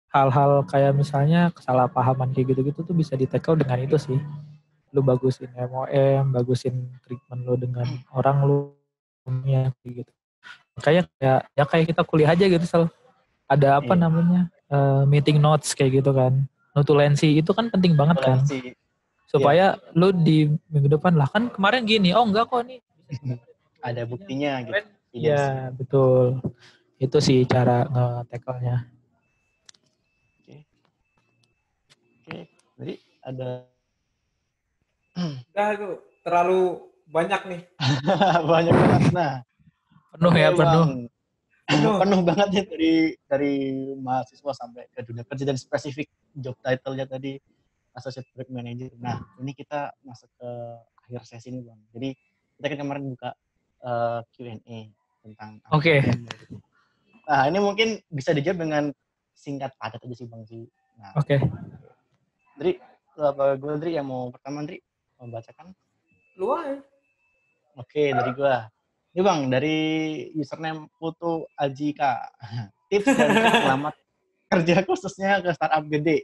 hal-hal kayak misalnya kesalahpahaman kayak gitu-gitu tuh bisa di-tackle dengan itu sih. Lu bagusin MOM, bagusin treatment lu dengan orang lu ya kayak gitu. Kayak kayak kita kuliah aja gitu ada apa namanya meeting notes kayak gitu kan, notulensi itu kan penting banget kan supaya lu di minggu depan lah kan kemarin gini enggak kok nih ada buktinya gitu. Iya betul, itu sih cara nge-tackle-nya. Oke. Jadi ada Udah itu terlalu banyak nih. banyak banget. Nah, penuh ya penuh. Penuh banget ya dari mahasiswa sampai ke dunia kerja dan spesifik job title-nya tadi Associate Project Manager. Nah, ini kita masuk ke akhir sesi ini, Bang. Jadi, kita kan kemarin buka Q&A tentang Oke. Nah, ini mungkin bisa dijawab dengan singkat padat aja sih, Bang. Nah, Oke. Dri, gue Dri yang mau pertama, Dri, membacakan. Lu aja. Oke, dari gue. Ini Bang, dari username Putu Ajika. Tips dan trik selamat kerja khususnya ke startup gede.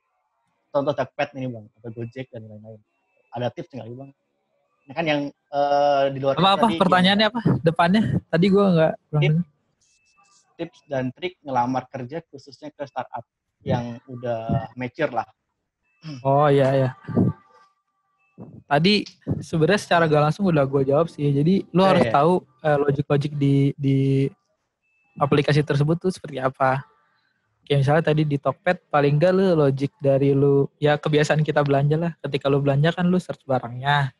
Contoh Tokped ini Bang, atau Gojek dan lain-lain. Ada tips nggak Bang? Ini kan yang di luar apa pertanyaannya apa? Depannya? Tadi gue nggak. Tips dan trik ngelamar kerja khususnya ke startup yang udah mature lah. Oh iya. Tadi sebenarnya secara gak langsung udah gue jawab sih. Jadi lu harus tahu logik-logik di aplikasi tersebut tuh seperti apa. Kayak misalnya tadi di Tokped paling enggak lu logik dari lu ya kebiasaan kita belanja lah. Ketika lu belanja kan lu search barangnya.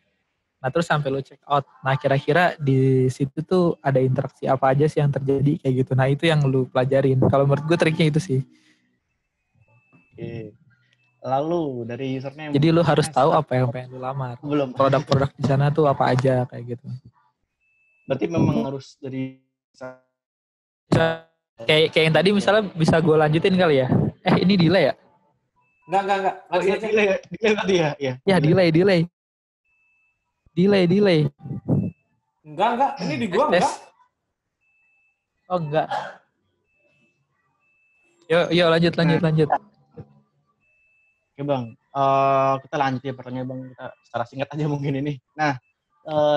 Nah terus sampai lu check out. Nah kira-kira di situ tuh ada interaksi apa aja sih yang terjadi kayak gitu. Nah itu yang lu pelajarin. Kalau menurut gue triknya itu sih. Oke. Lalu dari username. Jadi lu harus tahu apa yang pengen lu lamar. Belum. Produk-produk di sana tuh apa aja kayak gitu. Berarti memang harus dari kayak yang tadi misalnya bisa gue lanjutin kali ya. Ini delay ya? Enggak. Oh iya, delay tadi ya? Ya delay. Enggak. Ini di gua enggak. Oh enggak. Yuk lanjut. Oke Bang, kita lanjut ya pertanyaan Bang, kita secara singkat aja mungkin ini. Nah,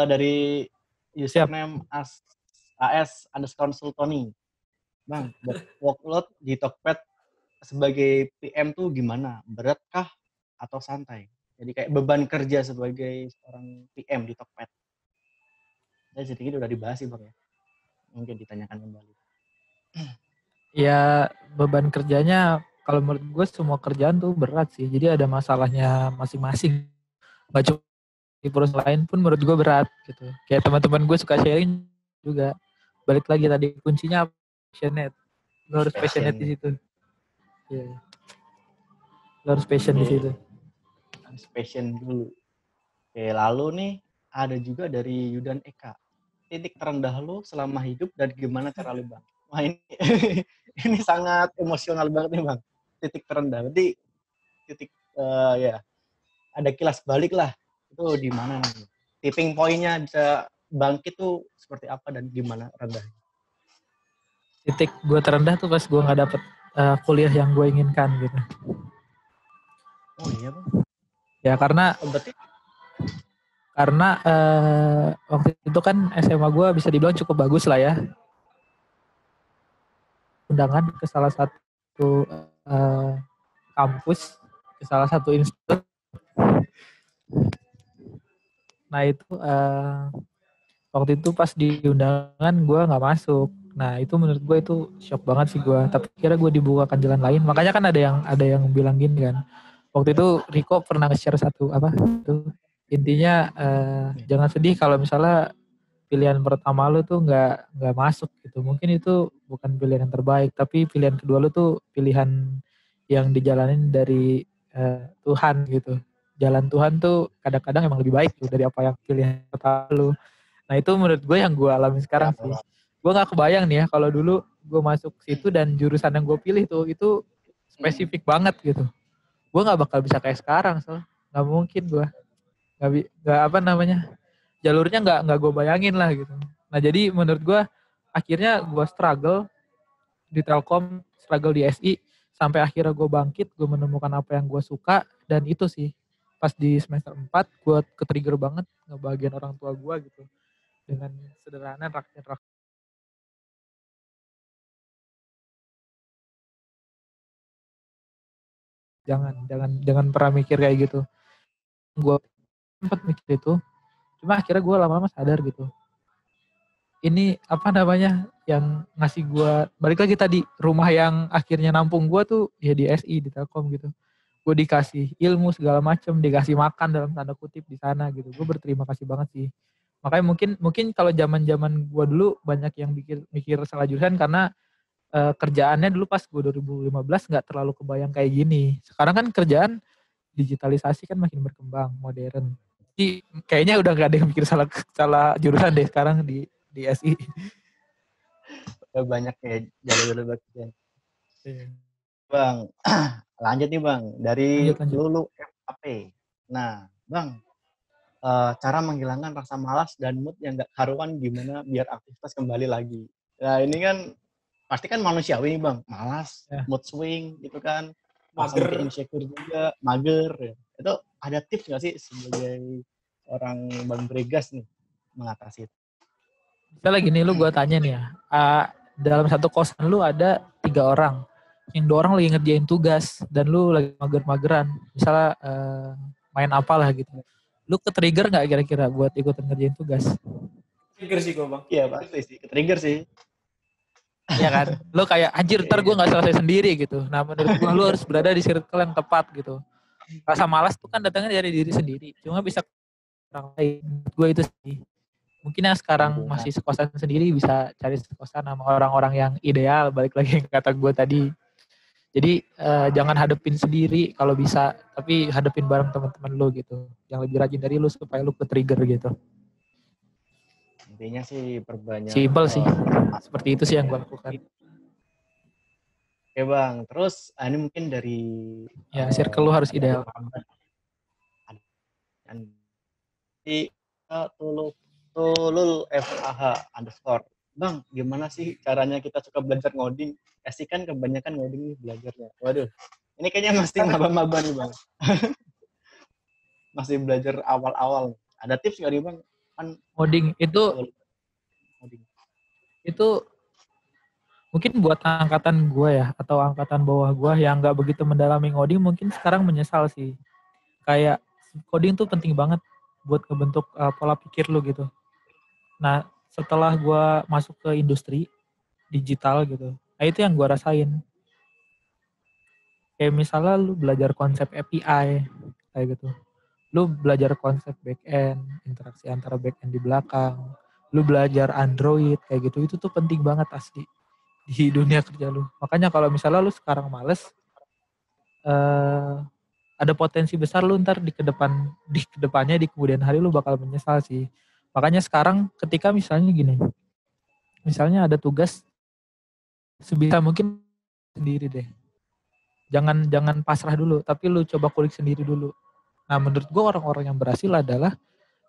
dari username AS_Sultoni. Bang, workload di Tokped sebagai PM tuh gimana? Berat kah atau santai? Jadi kayak beban kerja sebagai seorang PM di Tokped. Saya sedikit udah dibahas sih Bang ya. Mungkin ditanyakan kembali. Ya beban kerjanya kalau menurut gue semua kerjaan tuh berat sih. Jadi ada masalahnya masing-masing. Gak cuma di perusahaan lain pun menurut gue berat gitu. Kayak teman-teman gue suka sharing juga. Balik lagi tadi kuncinya passionate. Lo harus passionate di Passion. situ. Iya. Lo harus passion di Oke, situ. harus passion dulu. Oke, lalu nih ada juga dari Yudan Eka. Titik terendah lu selama hidup dan gimana cara lu bang? Wah ini ini sangat emosional banget nih bang. Titik terendah. Berarti titik ya ada kilas balik lah. Itu di mana nih? Tipping pointnya bisa bangkit tuh seperti apa dan gimana rendah? Titik gue terendah tuh pas gue nggak dapet kuliah yang gue inginkan gitu. Oh iya bang. Ya karena Oh, berarti waktu itu kan SMA gue bisa dibilang cukup bagus lah ya. Undangan ke salah satu kampus, ke salah satu institut. Nah itu waktu itu pas di undangan gue nggak masuk. Nah itu menurut gue itu shock banget sih gue. Tapi kira gue dibukakan jalan lain. Makanya kan ada yang bilang gini kan. Waktu itu Riko pernah nge-share satu apa? Itu intinya jangan sedih kalau misalnya pilihan pertama lu tuh nggak masuk gitu. Mungkin itu bukan pilihan yang terbaik, tapi pilihan kedua lu tuh pilihan yang dijalanin dari Tuhan gitu. Jalan Tuhan tuh kadang-kadang emang lebih baik tuh dari apa yang pilihan pertama lu. Nah itu menurut gue yang gue alami sekarang ya, sih. Gue nggak kebayang nih ya kalau dulu gue masuk situ dan jurusan yang gue pilih tuh itu spesifik banget gitu. Gue nggak bakal bisa kayak sekarang, so nggak mungkin gue nggak apa namanya jalurnya nggak gue bayangin lah gitu. Nah jadi menurut gue akhirnya gue struggle di Telkom, struggle di SI sampai akhirnya gue bangkit, gue menemukan apa yang gue suka dan itu sih pas di semester 4 gue ke-trigger banget ngebahagiain orang tua gue gitu dengan sederhana rakyat. Jangan pernah mikir kayak gitu. Gue sempat mikir itu, cuma akhirnya gue lama-lama sadar gitu. Ini apa namanya yang ngasih gue balik lagi tadi rumah yang akhirnya nampung gue tuh ya di SI di Telkom gitu. Gue dikasih ilmu segala macem, dikasih makan dalam tanda kutip di sana gitu. Gue berterima kasih banget sih. Makanya mungkin kalau zaman gue dulu banyak yang mikir salah jurusan karena kerjaannya dulu pas gue 2015 nggak terlalu kebayang kayak gini. Sekarang kan kerjaan digitalisasi kan makin berkembang, modern. Jadi kayaknya udah gak ada yang mikir salah jurusan deh sekarang di SI. banyak ya jalur-jalur baliknya. Iya. Bang, lanjut nih bang dari Lanjut. Lulu FAP. Nah bang, cara menghilangkan rasa malas dan mood yang gak karuan gimana biar aktivitas kembali lagi. Nah ini kan pasti kan manusiawi nih bang, malas, Ya. mood swing gitu kan, Mager. mungkin insecure juga, mager. Ya. Itu ada tips nggak sih sebagai orang bang Bregas nih mengatasi itu? Misalnya gini, lu gue tanya nih ya, dalam satu kosan lu ada 3 orang, yang 2 orang lagi ngerjain tugas dan lu lagi mager-mageran, misalnya main apalah gitu. Lu ke-trigger nggak kira-kira buat ikutan ngerjain tugas? Trigger sih gue bang. Iya pasti sih, trigger sih. Iya kan? Lu kayak anjir ntar gue gak selesai sendiri gitu. Nah menurut gue lu harus berada di circle yang tepat gitu. Rasa malas tuh kan datangnya dari diri sendiri. Cuma bisa orang lain. Menurut gue itu sih. Mungkin yang sekarang Lingkungan. masih sekosan sendiri bisa cari sekosan sama orang-orang yang ideal. Balik lagi yang kata gue tadi. Jadi jangan hadepin sendiri kalau bisa. Tapi hadepin bareng teman-teman lu gitu. Yang lebih rajin dari lu supaya lu ke-trigger gitu. Intinya sih perbanyak. Simple sih. Seperti itu sih yang gue lakukan. Oke bang, terus ini mungkin dari Ya circle lu harus ideal. Di Tulul FAH _ Bang, gimana sih caranya kita suka belajar ngoding? Kasih kan kebanyakan ngoding nih belajarnya. Waduh, ini kayaknya masih maba-maba nih bang. Masih belajar awal-awal. Ada tips nggak nih bang? Kan Ngoding itu mungkin buat angkatan gue ya atau angkatan bawah gue yang nggak begitu mendalami ngoding mungkin sekarang menyesal sih. Kayak coding tuh penting banget buat ngebentuk pola pikir lu gitu. Nah setelah gue masuk ke industri digital gitu, Nah itu yang gue rasain. Kayak misalnya lu belajar konsep API kayak gitu. Lu belajar konsep back-end, interaksi antara back-end di belakang. Lu belajar Android kayak gitu. Itu tuh penting banget asli di dunia kerja lu. Makanya kalau misalnya lu sekarang males, ada potensi besar lu ntar di kedepannya di kemudian hari lu bakal menyesal sih. Makanya sekarang ketika misalnya gini, misalnya ada tugas sebisa mungkin sendiri deh. Jangan pasrah dulu, tapi lu coba kulik sendiri dulu. Nah, menurut gue orang-orang yang berhasil adalah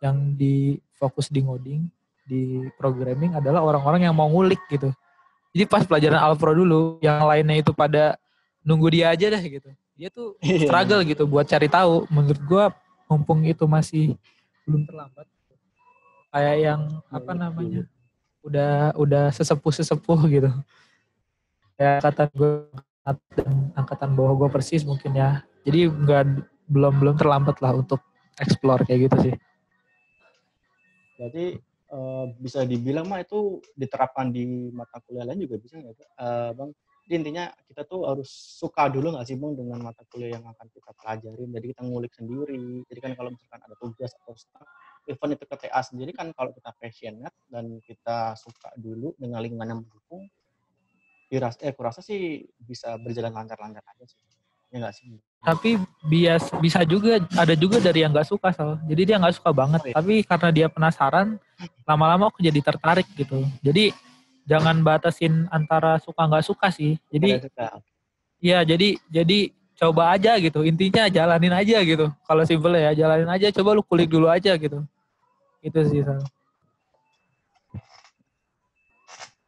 yang di fokus di ngoding, di programming adalah orang-orang yang mau ngulik gitu. Jadi pas pelajaran Alpro dulu, yang lainnya itu pada nunggu dia aja deh gitu. Dia tuh struggle gitu buat cari tahu. Menurut gue mumpung itu masih belum terlambat. Kayak yang apa namanya? Udah sesepuh gitu. Kayak kata gue angkatan bawah gue persis mungkin ya. Jadi belum terlambat lah untuk explore kayak gitu sih. Berarti bisa dibilang mah itu diterapkan di mata kuliah lain juga bisa nggak Bang? Jadi intinya kita tuh harus suka dulu nggak sih Bang dengan mata kuliah yang akan kita pelajarin. Jadi kita ngulik sendiri. Jadi kan kalau misalkan ada tugas atau stuff, even itu ke TA sendiri kan kalau kita passionate dan kita suka dulu dengan lingkungan yang mendukung, kurasa sih bisa berjalan lancar-lancar aja sih. Ya nggak sih? Tapi bisa juga, ada juga dari yang nggak suka soal. Jadi dia nggak suka banget, tapi karena dia penasaran, lama-lama aku jadi tertarik gitu. Jadi jangan batasin antara suka nggak suka sih. Jadi ya jadi coba aja gitu. Intinya jalanin aja gitu. Kalau simple ya jalanin aja. Coba lu kulik dulu aja gitu. Itu sih Sal.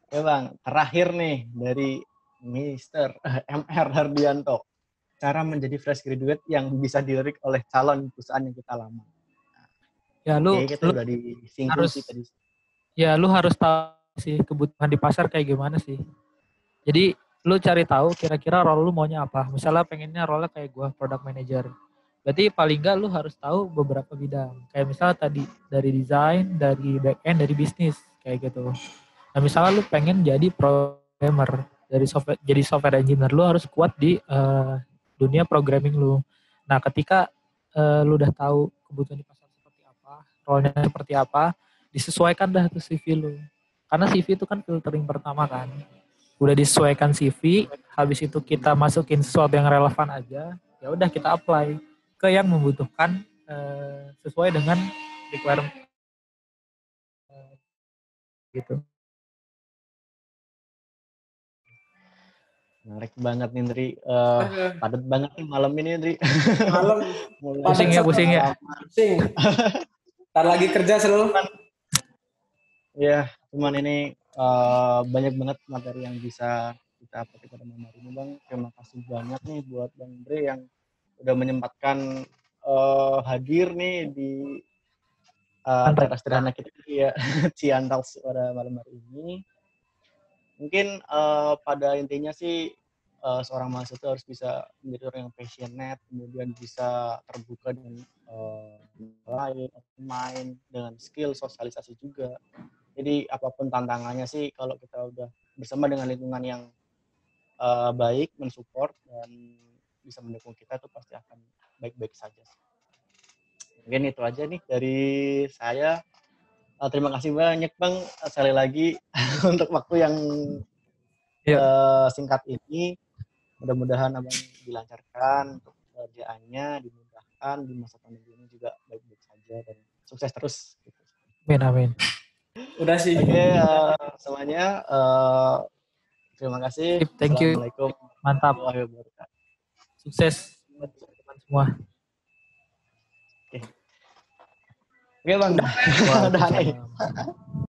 Oke Bang, terakhir nih dari Mr. MR Hardianto. Cara menjadi fresh graduate yang bisa dilirik oleh calon perusahaan yang kita lamar. Ya lu udah disinggung harus, sih tadi. Ya lu harus tahu sih kebutuhan di pasar kayak gimana sih. Jadi lu cari tahu kira-kira role lu maunya apa. Misalnya pengennya role kayak gua product manager. Berarti paling enggak lu harus tahu beberapa bidang. Kayak misalnya tadi dari desain, dari back end, dari bisnis kayak gitu. Nah misalnya lu pengen jadi programmer, jadi software engineer, lu harus kuat di dunia programming lu. Nah ketika lu udah tahu kebutuhan di pasar seperti apa, role-nya seperti apa, disesuaikan dah tuh CV lu. Karena CV itu kan filtering pertama kan. Udah disesuaikan CV, habis itu kita masukin sesuatu yang relevan aja, ya udah kita apply ke yang membutuhkan sesuai dengan requirement gitu. Menarik banget nih, Ndri. Padat banget nih malam ini, Ndri. Malam. Pusing ya. Pusing. Ntar lagi kerja selalu. Ya, cuman ini banyak banget materi yang bisa kita petik pada malam hari ini, Bang. Terima kasih banyak nih buat Bang Ndri yang udah menyempatkan hadir nih di acara sederhana kita ya, Ciantalks pada malam hari ini. Mungkin pada intinya sih seorang mahasiswa harus bisa menjadi orang yang passionate, kemudian bisa terbuka dengan lain, main dengan skill sosialisasi juga. Jadi apapun tantangannya sih, kalau kita udah bersama dengan lingkungan yang baik, mensupport dan bisa mendukung kita, tuh pasti akan baik-baik saja. Mungkin itu aja nih dari saya. Terima kasih banyak Bang sekali lagi untuk waktu yang singkat ini. Mudah-mudahan Abang dilancarkan untuk pekerjaannya, dimudahkan di masa pandemi ini juga baik-baik saja dan sukses terus. Amin. Udah sih. Oke, semuanya terima kasih. Thank you. Assalamualaikum. Mantap. Sukses teman-teman semua. Oke Bang, udah.